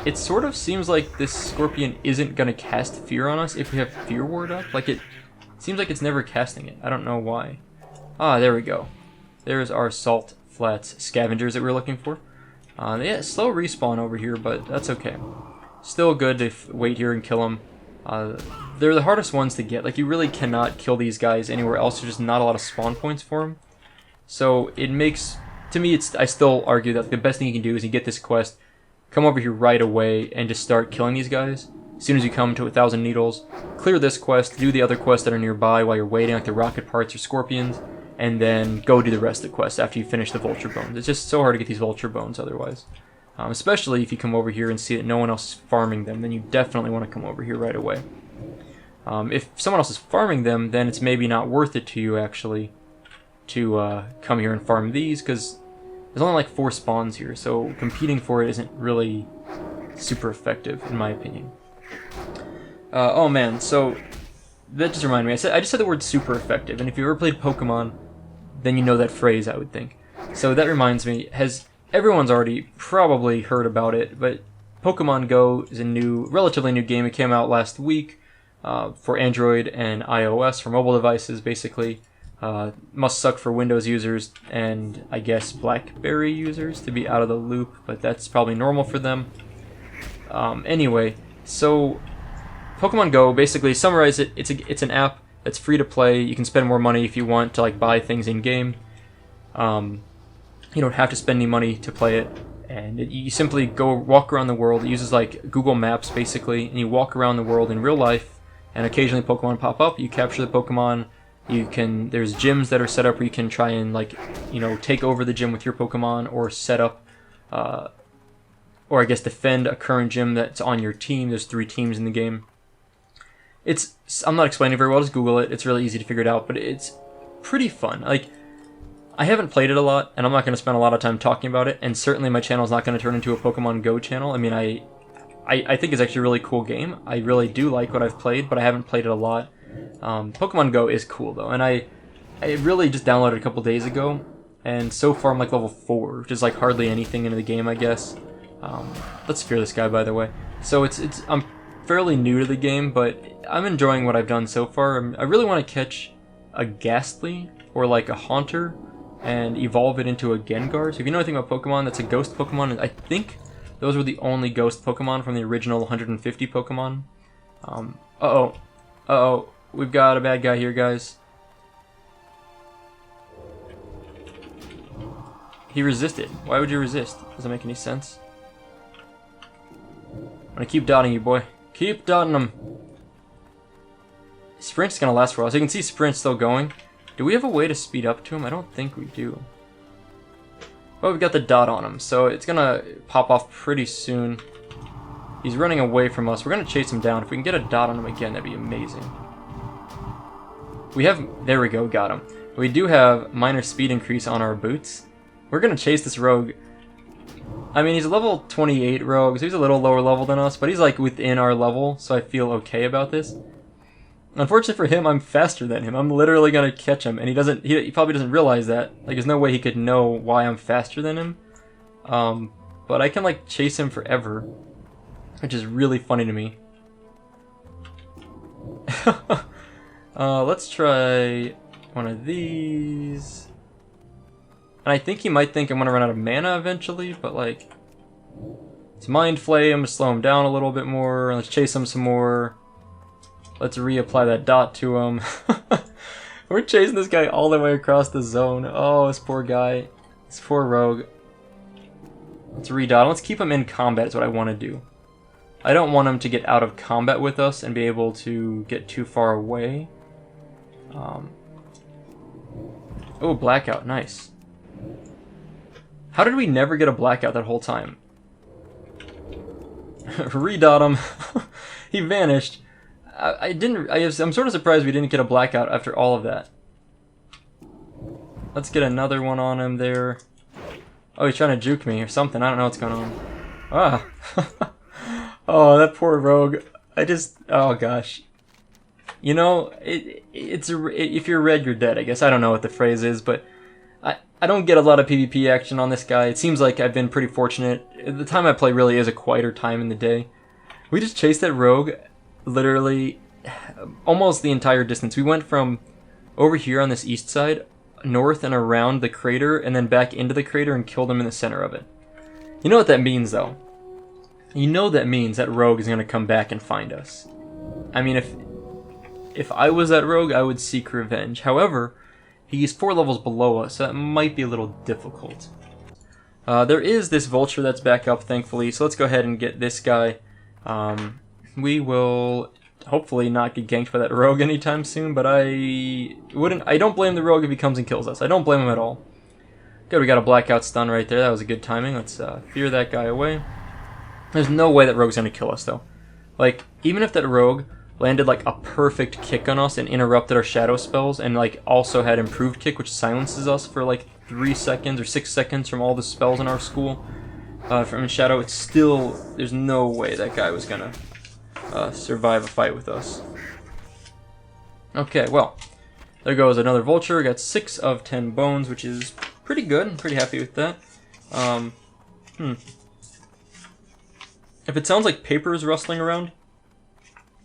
It sort of seems like this Scorpion isn't gonna cast fear on us if we have fear ward up. Like, it seems like it's never casting it. I don't know why. Ah, there we go. There's our Salt Flats scavengers that we were looking for. Yeah, slow respawn over here, but that's okay. Still good to wait here and kill them. They're the hardest ones to get. Like, you really cannot kill these guys anywhere else. There's just not a lot of spawn points for them. So it makes, to me, I still argue that the best thing you can do is you get this quest, come over here right away, and just start killing these guys. As soon as you come to 1,000 needles, clear this quest, do the other quests that are nearby while you're waiting, like the rocket parts or scorpions, and then go do the rest of the quest after you finish the vulture bones. It's just so hard to get these vulture bones otherwise. Especially if you come over here and see that no one else is farming them, then you definitely want to come over here right away. If someone else is farming them, then it's maybe not worth it to you actually to come here and farm these, because there's only like 4 spawns here, so competing for it isn't really super effective in my opinion. Oh man, so that just reminded me, I just said the word super effective, and if you ever played Pokemon, then you know that phrase, I would think. So that reminds me, everyone's already probably heard about it, but Pokemon Go is a relatively new game. It came out last week for Android and iOS, for mobile devices, basically. Must suck for Windows users and, I guess, BlackBerry users to be out of the loop, but that's probably normal for them. Anyway, so Pokemon Go, basically, summarize it, it's an app that's free to play. You can spend more money if you want to like buy things in-game. You don't have to spend any money to play it, and you simply go walk around the world. It uses like Google Maps basically, and you walk around the world in real life, and occasionally Pokemon pop up. You capture the Pokemon. There's gyms that are set up where you can try and like, take over the gym with your Pokemon, or set up, or I guess defend a current gym that's on your team. There's 3 teams in the game. I'm not explaining it very well, just Google it. It's really easy to figure it out, but it's pretty fun. Like, I haven't played it a lot, and I'm not going to spend a lot of time talking about it, and certainly my channel is not going to turn into a Pokemon Go channel. I mean, I think it's actually a really cool game. I really do like what I've played, but I haven't played it a lot. Pokemon Go is cool, though, and I really just downloaded it a couple days ago, and so far I'm like level 4, which is like hardly anything into the game, I guess. Let's fear this guy, by the way. So I'm fairly new to the game, but I'm enjoying what I've done so far. I really want to catch a Ghastly or like a Haunter and evolve it into a Gengar. So if you know anything about Pokemon, that's a ghost Pokemon, and I think those were the only ghost Pokemon from the original 150 Pokemon. Uh-oh. We've got a bad guy here, guys. He resisted. Why would you resist? Doesn't make any sense. I'm gonna keep dotting you, boy. Keep dotting him. Sprint's gonna last for a while. So you can see Sprint's still going. Do we have a way to speed up to him? I don't think we do. Well, we've got the dot on him, so it's gonna pop off pretty soon. He's running away from us. We're going to chase him down. If we can get a dot on him again, that'd be amazing. We have... There we go, got him. We do have minor speed increase on our boots. We're going to chase this rogue. I mean, he's a level 28 rogue, so he's a little lower level than us, but he's like within our level, so I feel okay about this. Unfortunately for him, I'm faster than him. I'm literally going to catch him, and he probably doesn't realize that. Like, there's no way he could know why I'm faster than him. But I can, like, chase him forever, which is really funny to me. Let's try one of these. And I think he might think I'm going to run out of mana eventually, but, like, it's Mind Flame to slow him down a little bit more. Let's chase him some more. Let's reapply that dot to him. We're chasing this guy all the way across the zone. Oh, this poor guy. This poor rogue. Let's redot. Let's keep him in combat is what I want to do. I don't want him to get out of combat with us and be able to get too far away. Oh, blackout. Nice. How did we never get a blackout that whole time? Redot him. He vanished. I'm sort of surprised we didn't get a blackout after all of that. Let's get another one on him there. Oh, he's trying to juke me or something. I don't know what's going on. Ah. Oh, that poor rogue. Oh gosh. You know, if you're red, you're dead, I guess. I don't know what the phrase is, but I don't get a lot of PvP action on this guy. It seems like I've been pretty fortunate. The time I play really is a quieter time in the day. We just chased that rogue literally almost the entire distance. We went from over here on this east side, north and around the crater, and then back into the crater and killed him in the center of it. You know what that means, though? You know that means that rogue is going to come back and find us. I mean, if I was that rogue, I would seek revenge. However, he's 4 levels below us, so that might be a little difficult. There is this vulture that's back up, thankfully, so let's go ahead and get this guy. We will hopefully not get ganked by that rogue anytime soon, but I don't blame the rogue if he comes and kills us. I don't blame him at all. Good, we got a blackout stun right there. That was a good timing. Let's fear that guy away. There's no way that rogue's gonna kill us, though. Like, even if that rogue landed like a perfect kick on us and interrupted our shadow spells, and like also had improved kick, which silences us for like 3 seconds or 6 seconds from all the spells in our school, from shadow, it's still, there's no way that guy was gonna survive a fight with us. Okay, well, there goes another vulture. Got 6 of 10 bones, which is pretty good. I'm pretty happy with that. If it sounds like paper is rustling around,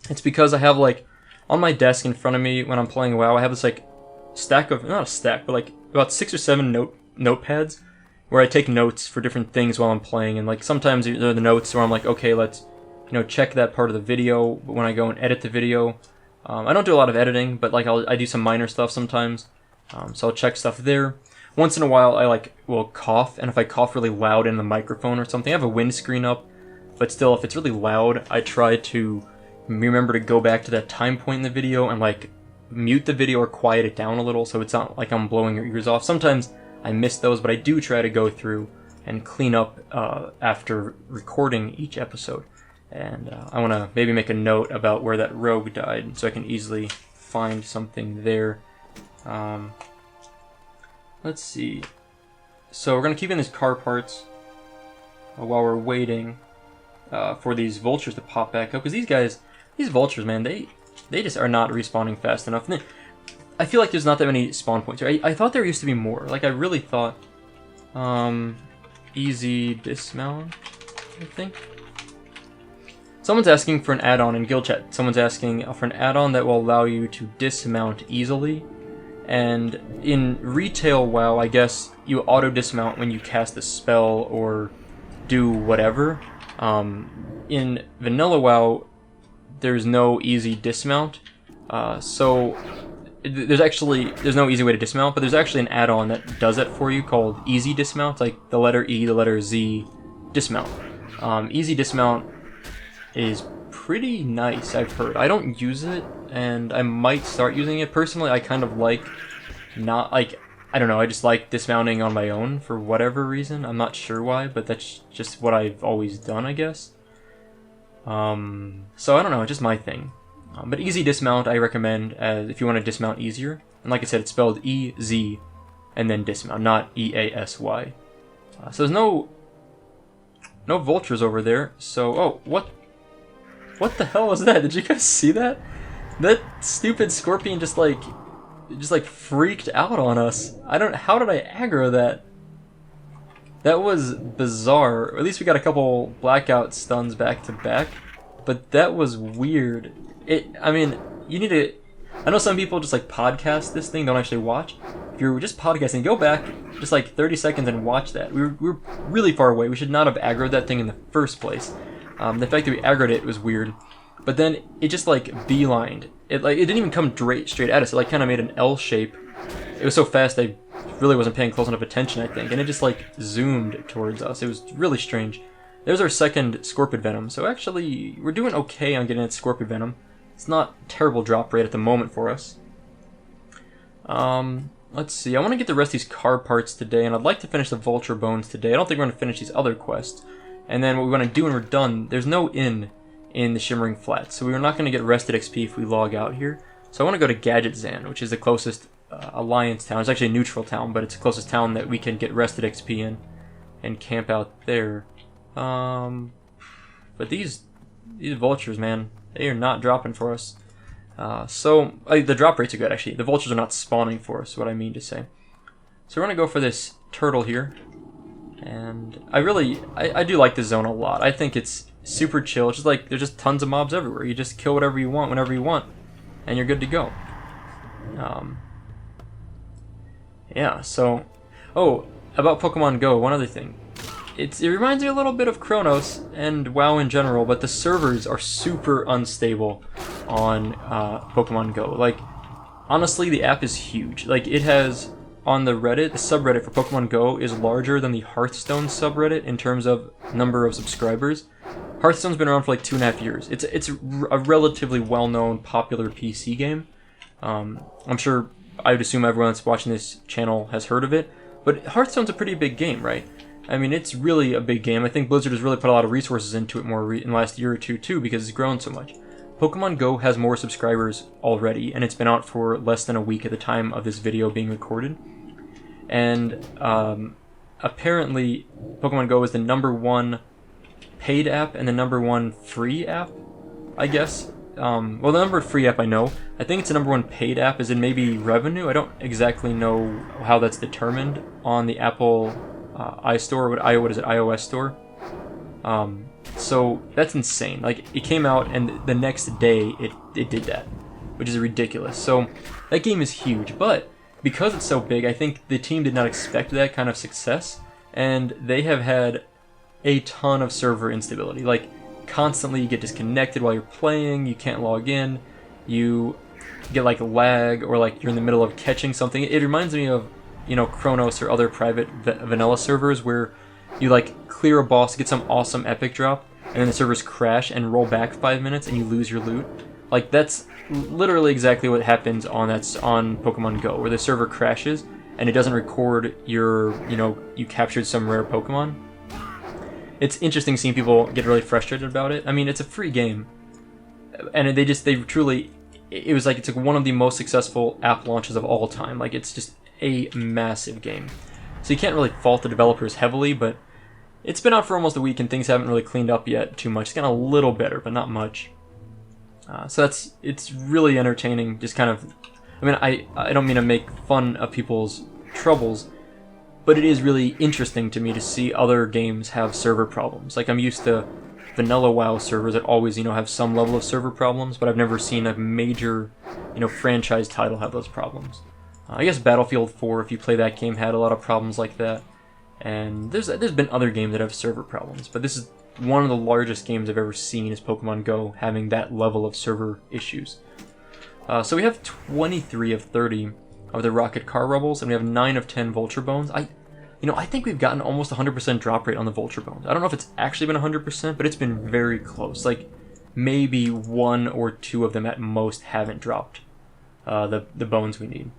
it's because I have, like, on my desk in front of me when I'm playing WoW, I have this, like, stack of, not a stack, but, like, about 6 or 7 notepads where I take notes for different things while I'm playing, and, like, sometimes they're the notes where I'm like, okay, let's, you know, check that part of the video when I go and edit the video. I don't do a lot of editing, but, like, I do some minor stuff sometimes, so I'll check stuff there. Once in a while, I, like, will cough, and if I cough really loud in the microphone or something, I have a windscreen up, but still, if it's really loud, I try to remember to go back to that time point in the video and, like, mute the video or quiet it down a little so it's not like I'm blowing your ears off. Sometimes I miss those, but I do try to go through and clean up after recording each episode. And I want to maybe make a note about where that rogue died so I can easily find something there. Let's see. So we're going to keep in these car parts while we're waiting for these vultures to pop back up. Because these vultures, man, they just are not respawning fast enough. And I feel like there's not that many spawn points here. I thought there used to be more. Like, I really thought easy dismount, I think. Someone's asking for an add-on in guild chat. Someone's asking for an add-on that will allow you to dismount easily. And in retail WoW, I guess you auto-dismount when you cast a spell or do whatever. In vanilla WoW, there's no easy dismount. So there's no easy way to dismount, but there's actually an add-on that does it for you called Easy Dismount, like the letter E, the letter Z, dismount. Easy Dismount is pretty nice, I've heard. I don't use it, and I might start using it. Personally, I kind of like I don't know, I just like dismounting on my own for whatever reason. I'm not sure why, but that's just what I've always done, I guess. So I don't know, it's just my thing. But easy dismount I recommend as if you want to dismount easier. And like I said, it's spelled E-Z and then dismount, not E-A-S-Y. So there's no vultures over there. So, oh, what the hell was that? Did you guys see that? That stupid scorpion just like freaked out on us. How did I aggro that? That was bizarre. Or at least we got a couple blackout stuns back to back, but that was weird. I mean, you need to. I know some people just like podcast this thing, don't actually watch. If you're just podcasting, go back just like 30 seconds and watch that. We were really far away. We should not have aggroed that thing in the first place. The fact that we aggroed it was weird, but then it just like beelined. It didn't even come straight at us. It like kind of made an L shape. It was so fast I really wasn't paying close enough attention, I think, and it just like zoomed towards us. It was really strange. There's our second Scorpion Venom, so actually we're doing okay on getting that Scorpion Venom. It's not a terrible drop rate at the moment for us. Let's see, I want to get the rest of these car parts today, and I'd like to finish the Vulture Bones today. I don't think we're going to finish these other quests. And then what we want to do when we're done, there's no inn in the Shimmering Flats, so we're not going to get rested XP if we log out here. So I want to go to Gadget Zan, which is the closest Alliance town. It's actually a neutral town, but it's the closest town that we can get rested XP in and camp out there. But these vultures, man, they are not dropping for us. The drop rates are good, actually. The vultures are not spawning for us, what I mean to say. So we're going to go for this turtle here. And I do like this zone a lot. I think it's super chill. It's just like, there's just tons of mobs everywhere. You just kill whatever you want, whenever you want, and you're good to go. Yeah, so... Oh, about Pokemon Go, one other thing. It reminds me a little bit of Kronos and WoW in general, but the servers are super unstable on Pokemon Go. Like, honestly, the app is huge. Like, it has, on the Reddit, the subreddit for Pokemon Go is larger than the Hearthstone subreddit in terms of number of subscribers. Hearthstone's been around for like 2.5 years. It's a relatively well-known, popular PC game. I'm sure, I would assume everyone that's watching this channel has heard of it, but Hearthstone's a pretty big game, right? I mean, it's really a big game. I think Blizzard has really put a lot of resources into it more in the last year or two, too, because it's grown so much. Pokemon Go has more subscribers already, and it's been out for less than a week at the time of this video being recorded. And apparently, Pokemon Go is the #1 paid app and the #1 free app, I guess. Well, the #1 free app I know. I think it's the #1 paid app, as in maybe revenue. I don't exactly know how that's determined on the Apple iStore, what is it, iOS store. So that's insane. Like, it came out and the next day it did that, which is ridiculous. So that game is huge, but because it's so big, I think the team did not expect that kind of success, and they have had a ton of server instability. Like, constantly you get disconnected while you're playing, you can't log in, you get like lag, or like you're in the middle of catching something. It reminds me of, you know, Kronos or other private vanilla servers where you like clear a boss, get some awesome epic drop, and then the servers crash and roll back 5 minutes and you lose your loot. Like, that's literally exactly what happens on Pokemon Go, where the server crashes and it doesn't record you captured some rare Pokemon. It's interesting seeing people get really frustrated about it. I mean, it's a free game, and it was like, it's like one of the most successful app launches of all time. Like, it's just a massive game. So you can't really fault the developers heavily, but it's been out for almost a week and things haven't really cleaned up yet too much. It's gotten a little better, but not much. So it's really entertaining, just kind of, I mean, I don't mean to make fun of people's troubles, but it is really interesting to me to see other games have server problems. Like, I'm used to vanilla WoW servers that always, have some level of server problems, but I've never seen a major, franchise title have those problems. I guess Battlefield 4, if you play that game, had a lot of problems like that. And there's been other games that have server problems, but this is one of the largest games I've ever seen, is Pokemon Go having that level of server issues. So we have 23 of 30 of the Rocket Car Rebels, and we have 9 of 10 Vulture Bones. I think we've gotten almost 100% drop rate on the Vulture Bones. I don't know if it's actually been 100%, but it's been very close. Like, maybe 1 or 2 of them at most haven't dropped the bones we need.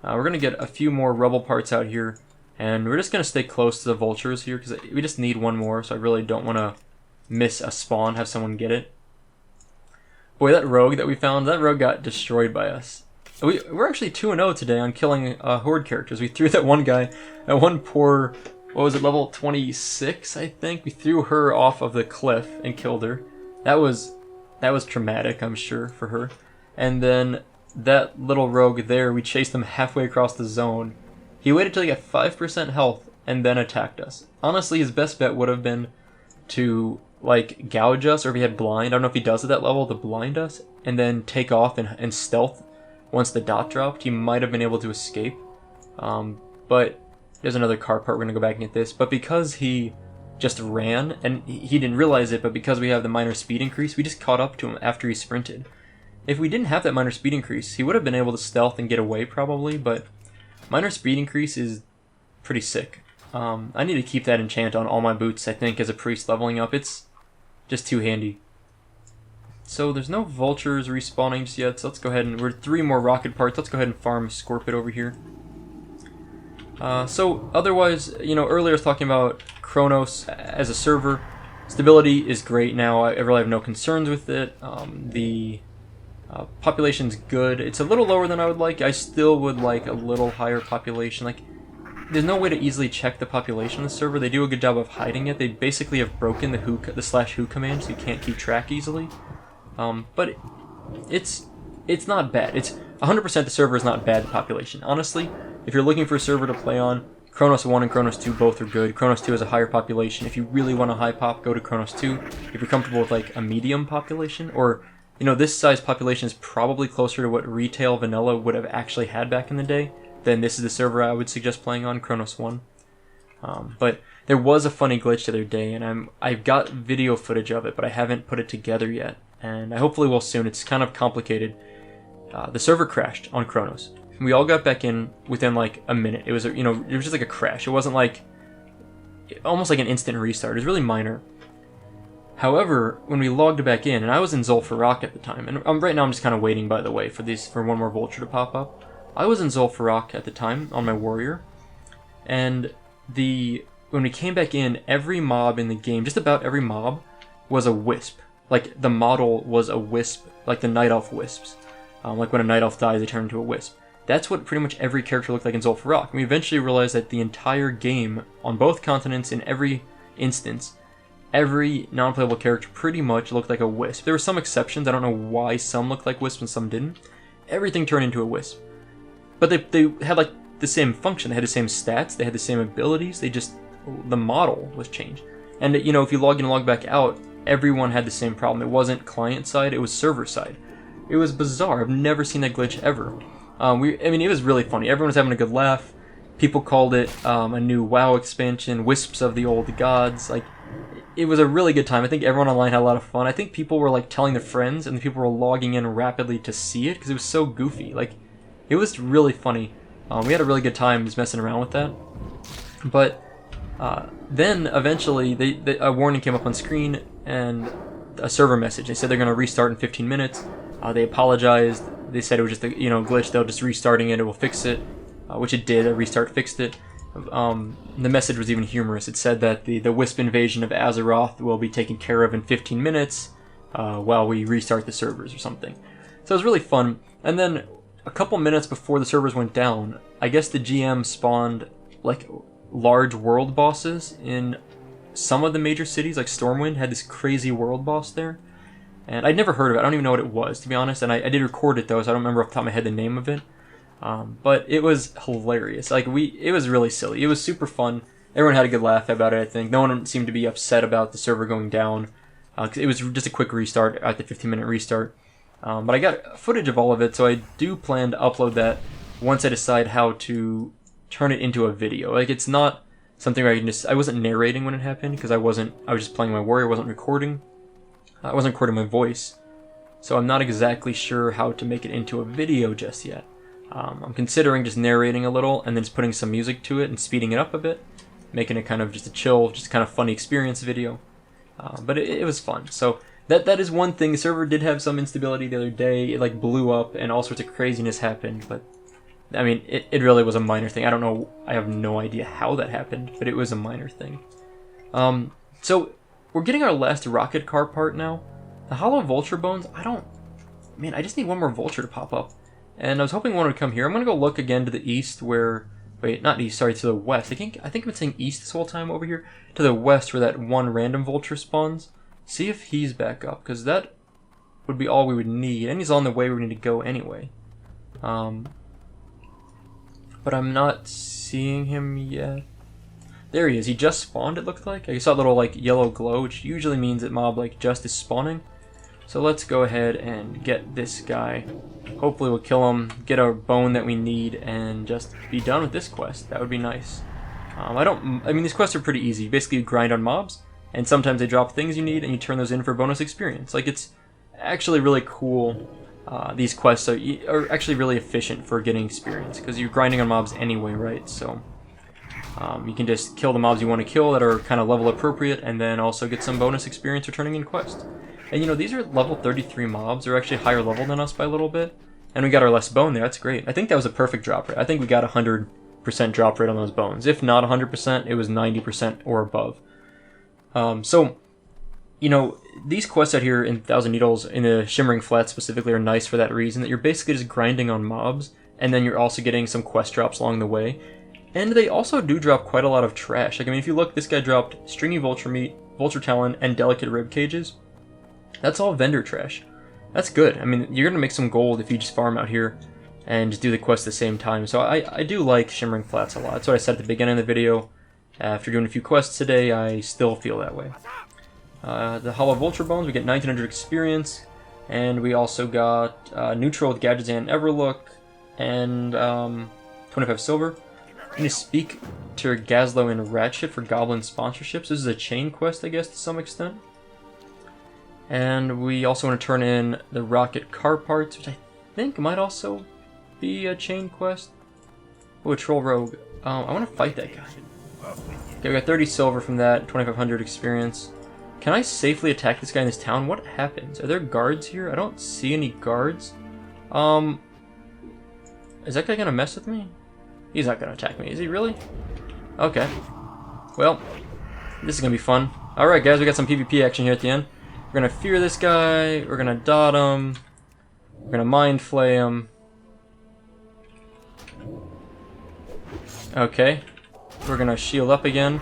We're going to get a few more Rebel parts out here, and we're just going to stay close to the Vultures here, because we just need one more, so I really don't want to miss a spawn, have someone get it. Boy, that rogue that we found, that rogue got destroyed by us. We're actually 2-0 today on killing Horde characters. We threw that one guy, that one poor, what was it, level 26, I think? We threw her off of the cliff and killed her. That was traumatic, I'm sure, for her. And then that little rogue there, we chased him halfway across the zone. He waited till he got 5% health and then attacked us. Honestly, his best bet would have been to like gouge us, or if he had blind, I don't know if he does at that level, to blind us and then take off and stealth. Once the dot dropped, he might have been able to escape. But there's another car part, we're gonna go back and get this. But because he just ran, and he didn't realize it, but because we have the minor speed increase, we just caught up to him after he sprinted. If we didn't have that minor speed increase, he would have been able to stealth and get away probably, but minor speed increase is pretty sick. I need to keep that enchant on all my boots, I think, as a priest leveling up. It's just too handy. So there's no vultures respawning just yet, so let's go ahead and, we're 3 more rocket parts, let's go ahead and farm Scorpid over here. So otherwise, you know, earlier I was talking about Kronos as a server. Stability is great now, I really have no concerns with it. The population's good. It's a little lower than I would like. I still would like a little higher population. Like, there's no way to easily check the population on the server. They do a good job of hiding it. They basically have broken the /who command, so you can't keep track easily. But it's not bad. It's 100% the server is not bad population. Honestly, if you're looking for a server to play on, Kronos 1 and Kronos 2 both are good. Kronos 2 has a higher population. If you really want a high pop, go to Kronos 2. If you're comfortable with like a medium population, or you know, this size population is probably closer to what retail vanilla would have actually had back in the day, then this is the server I would suggest playing on, Kronos 1. But there was a funny glitch the other day, and I've got video footage of it, but I haven't put it together yet, and I hopefully will soon. It's kind of complicated. The server crashed on Kronos. We all got back in within like a minute. It was, you know, it was just like a crash. It wasn't like, almost like an instant restart. It was really minor. However, when we logged back in, and I was in Zul'Farrak at the time, and right now I'm just kind of waiting, by the way, for one more vulture to pop up. I was in Zul'Farrak at the time on my warrior, and when we came back in, every mob in the game, just about every mob, was a wisp. Like, the model was a wisp, like the Night Elf wisps. Like when a Night Elf dies, they turn into a wisp. That's what pretty much every character looked like in Zul'Farrak. And we eventually realized that the entire game, on both continents, in every instance, every non-playable character pretty much looked like a wisp. There were some exceptions. I don't know why some looked like wisps and some didn't. Everything turned into a wisp. But they had like the same function. They had the same stats. They had the same abilities. The model was changed. And you know, if you log in and log back out, everyone had the same problem. It wasn't client side. It was server side. It was bizarre. I've never seen that glitch ever. I mean, it was really funny. Everyone was having a good laugh. People called it a new WoW expansion, Wisps of the Old Gods. Like, it was a really good time. I think everyone online had a lot of fun. I think people were like telling their friends, and the people were logging in rapidly to see it because it was so goofy. Like, it was really funny. We had a really good time just messing around with that. But then eventually, a warning came up on screen and a server message. They said they're going to restart in 15 minutes. They apologized. They said it was just a glitch. They'll just restarting it. It will fix it, which it did. A restart fixed it. The message was even humorous. It said that the Wisp invasion of Azeroth will be taken care of in 15 minutes while we restart the servers or something. So it was really fun. And then a couple minutes before the servers went down, I guess the GM spawned like large world bosses in some of the major cities. Like Stormwind had this crazy world boss there. And I'd never heard of it. I don't even know what it was, to be honest. And I did record it, though, so I don't remember off the top of my head the name of it. But it was hilarious. Like, it was really silly. It was super fun. Everyone had a good laugh about it, I think. No one seemed to be upset about the server going down. 'Cause it was just a quick restart at the 15-minute restart. But I got footage of all of it, so I do plan to upload that once I decide how to turn it into a video. Like, it's not something where I wasn't narrating when it happened, because I was just playing my warrior, I wasn't recording. I wasn't recording my voice, so I'm not exactly sure how to make it into a video just yet. I'm considering just narrating a little and then just putting some music to it and speeding it up a bit, making it kind of just a chill, just kind of funny experience video. But it was fun. So that is one thing. The server did have some instability the other day. It like blew up and all sorts of craziness happened, but I mean, it really was a minor thing. I don't know, I have no idea how that happened, but it was a minor thing. So we're getting our last rocket car part now. The hollow vulture bones, man, I just need one more vulture to pop up. And I was hoping one would come here. I'm gonna go look again to the east where, wait, not east, sorry, to the west. I think I've been saying east this whole time over here. To the west where that one random vulture spawns. See if he's back up, because that would be all we would need. And he's on the way we need to go anyway. But I'm not seeing him yet. There he is. He just spawned, it looked like. I saw a little like yellow glow, which usually means that mob like just is spawning. So let's go ahead and get this guy. Hopefully we'll kill him, get our bone that we need, and just be done with this quest. That would be nice. I mean, these quests are pretty easy. Basically, you grind on mobs, and sometimes they drop things you need, and you turn those in for bonus experience. Like, it's actually really cool. These quests are actually really efficient for getting experience, because you're grinding on mobs anyway, right? So you can just kill the mobs you want to kill that are kind of level appropriate, and then also get some bonus experience for turning in quests. And you know, these are level 33 mobs. They're actually higher level than us by a little bit. And we got our less bone there. That's great. I think that was a perfect drop rate. I think we got 100% drop rate on those bones. If not 100%, it was 90% or above. So, you know, these quests out here in Thousand Needles, in the Shimmering Flats specifically, are nice for that reason, that you're basically just grinding on mobs, and then you're also getting some quest drops along the way. And they also do drop quite a lot of trash. Like, I mean, if you look, this guy dropped stringy vulture meat, vulture talon, and delicate rib cages. That's all vendor trash. That's good. I mean, you're going to make some gold if you just farm out here and just do the quest at the same time. So I do like Shimmering Flats a lot. That's what I said at the beginning of the video. After doing a few quests today, I still feel that way. The Hollow Vulture Bones, we get 1900 experience. And we also got Neutral with Gadgets and Everlook. And 25 silver. I need to speak to Gazlo and Ratchet for Goblin sponsorships. This is a chain quest, I guess, to some extent. And we also want to turn in the rocket car parts, which I think might also be a chain quest. Oh, a troll rogue. I want to fight that guy. Okay, we got 30 silver from that, 2500 experience. Can I safely attack this guy in this town? What happens? Are there guards here? I don't see any guards. Is that guy gonna mess with me? He's not gonna attack me, is he really? Okay. Well, this is gonna be fun. Alright guys, we got some PvP action here at the end. We're gonna fear this guy, we're gonna dot him, we're gonna mind flay him. Okay, we're gonna shield up again,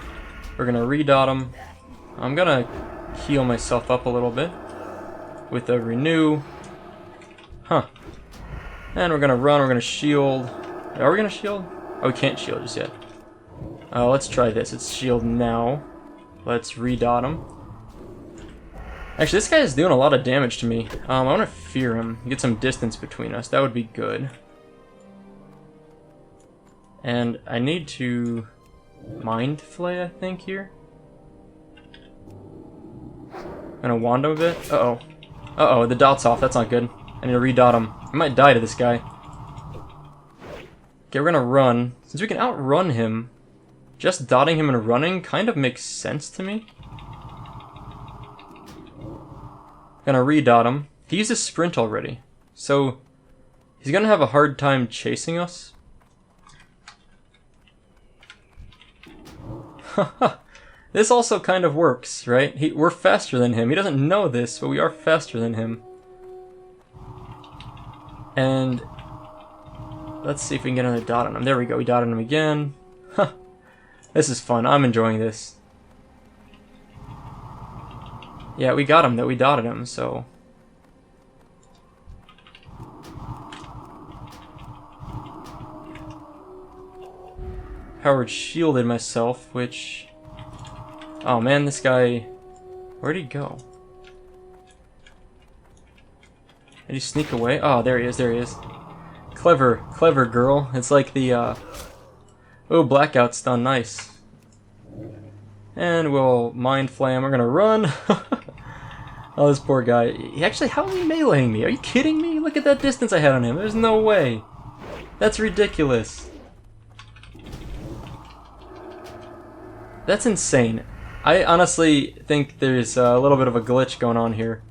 we're gonna redot him. I'm gonna heal myself up a little bit with a renew. Huh. And we're gonna run, we're gonna shield. Are we gonna shield? Oh, we can't shield just yet. Let's try this. It's shield now. Let's redot him. Actually, this guy is doing a lot of damage to me. I want to fear him. Get some distance between us. That would be good. And I need to mind flay, I think, here. I'm gonna wand him a bit. Uh-oh. Uh-oh, the dot's off. That's not good. I need to redot him. I might die to this guy. Okay, we're gonna run. Since we can outrun him, just dotting him and running kind of makes sense to me. Gonna redot him. He uses sprint already, so he's gonna have a hard time chasing us. This also kind of works, right? We're faster than him. He doesn't know this, but we are faster than him. And let's see if we can get another dot on him. There we go, we dotted him again. This is fun, I'm enjoying this. Yeah, we got him though, we dotted him, so. Powered shielded myself, which... Oh man, this guy... Where'd he go? Did he sneak away? Oh, there he is, there he is. Clever, clever girl. It's like the, Oh, blackout stun, nice. And we'll mind flame, we're gonna run. Oh, this poor guy. He actually, how is he meleeing me? Are you kidding me? Look at that distance I had on him. There's no way. That's ridiculous. That's insane. I honestly think there's a little bit of a glitch going on here.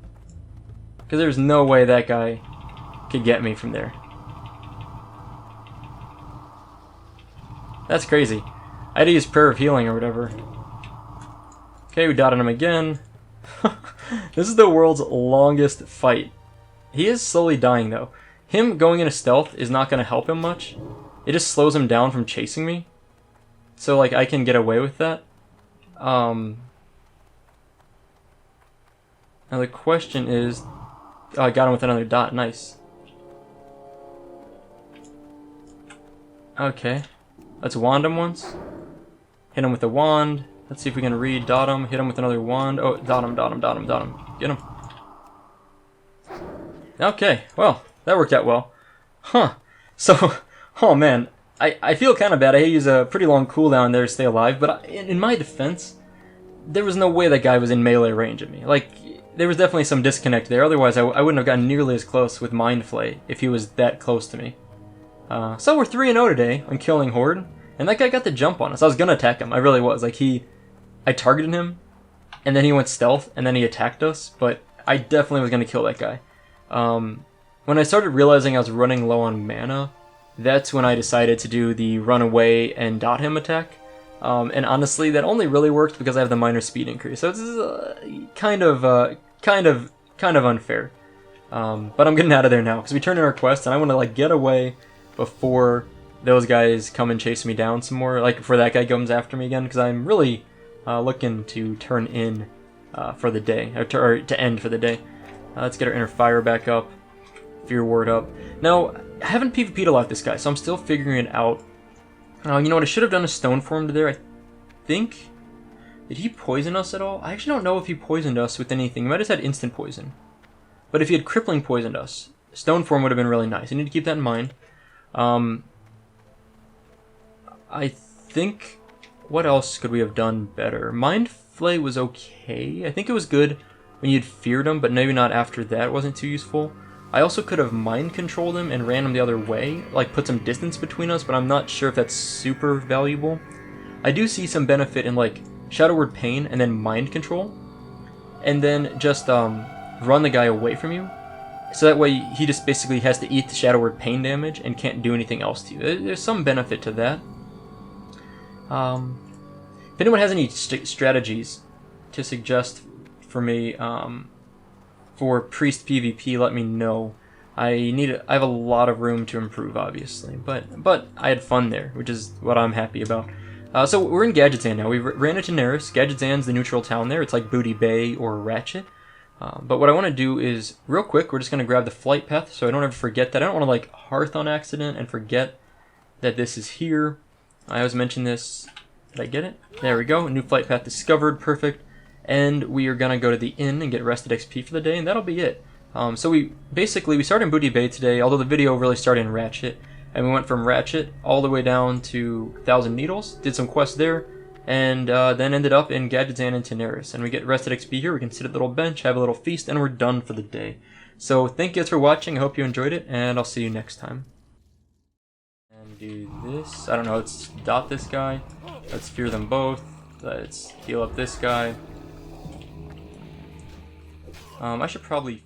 Because there's no way that guy could get me from there. That's crazy. I had to use Prayer of Healing or whatever. Okay, we dotted him again. This is the world's longest fight. He is slowly dying though. Him going into stealth is not going to help him much. It just slows him down from chasing me. So like I can get away with that. Now the question is... Oh, I got him with another dot. Nice. Okay. Let's wand him once. Hit him with a wand. Let's see if we can re-dot him. Hit him with another wand. Oh, dot him, dot him, dot him, dot him. Get him. Okay, well, that worked out well. Huh. So, oh man, I feel kind of bad. I use a pretty long cooldown there to stay alive, but in my defense, there was no way that guy was in melee range of me. Like, there was definitely some disconnect there. Otherwise, I wouldn't have gotten nearly as close with Mind Flay if he was that close to me. So we're 3-0 today on killing Horde, and that guy got the jump on us. I was gonna attack him. I really was. Like, I targeted him, and then he went stealth, and then he attacked us, but I definitely was gonna kill that guy. When I started realizing I was running low on mana, that's when I decided to do the run away and dot him attack. And honestly, that only really worked because I have the minor speed increase. So it's kind of unfair. But I'm getting out of there now because we turned in our quest, and I want to like get away before those guys come and chase me down some more. Like before that guy comes after me again, because I'm really looking to turn in for the day, or to end for the day. Let's get our inner fire back up, fear ward up. Now I haven't PvP'd a lot with this guy, so I'm still figuring it out. You know what, I should have done a stone form there, I think. Did he poison us at all? I actually don't know if he poisoned us with anything. He might have had instant poison. But if he had crippling poisoned us, stone form would have been really nice. I need to keep that in mind. I think... What else could we have done better? Mind Flay was okay. I think it was good when you'd feared him, but maybe not after that. It wasn't too useful. I also could have mind controlled him and ran him the other way, like put some distance between us, but I'm not sure if that's super valuable. I do see some benefit in like Shadow Word Pain and then mind control, and then just run the guy away from you, so that way he just basically has to eat the Shadow Word Pain damage and can't do anything else to you. There's some benefit to that. If anyone has any strategies to suggest for me for Priest PvP, let me know. I have a lot of room to improve, obviously, but I had fun there, which is what I'm happy about. So we're in Gadgetzan now. We ran into Neris. Gadgetzan's the neutral town there. It's like Booty Bay or Ratchet. But what I want to do is, real quick, we're just going to grab the flight path so I don't ever forget that. I don't want to like hearth on accident and forget that this is here. I always mention this. Did I get it? There we go. A new flight path discovered. Perfect. And we are going to go to the inn and get rested XP for the day, and that'll be it. So we started in Booty Bay today, although the video really started in Ratchet. And we went from Ratchet all the way down to 1,000 Needles, did some quests there, and then ended up in Gadgetzan and Neris. And we get rested XP here, we can sit at the little bench, have a little feast, and we're done for the day. So thank you guys for watching, I hope you enjoyed it, and I'll see you next time. And do this, I don't know, let's dot this guy, let's fear them both, let's heal up this guy. I should probably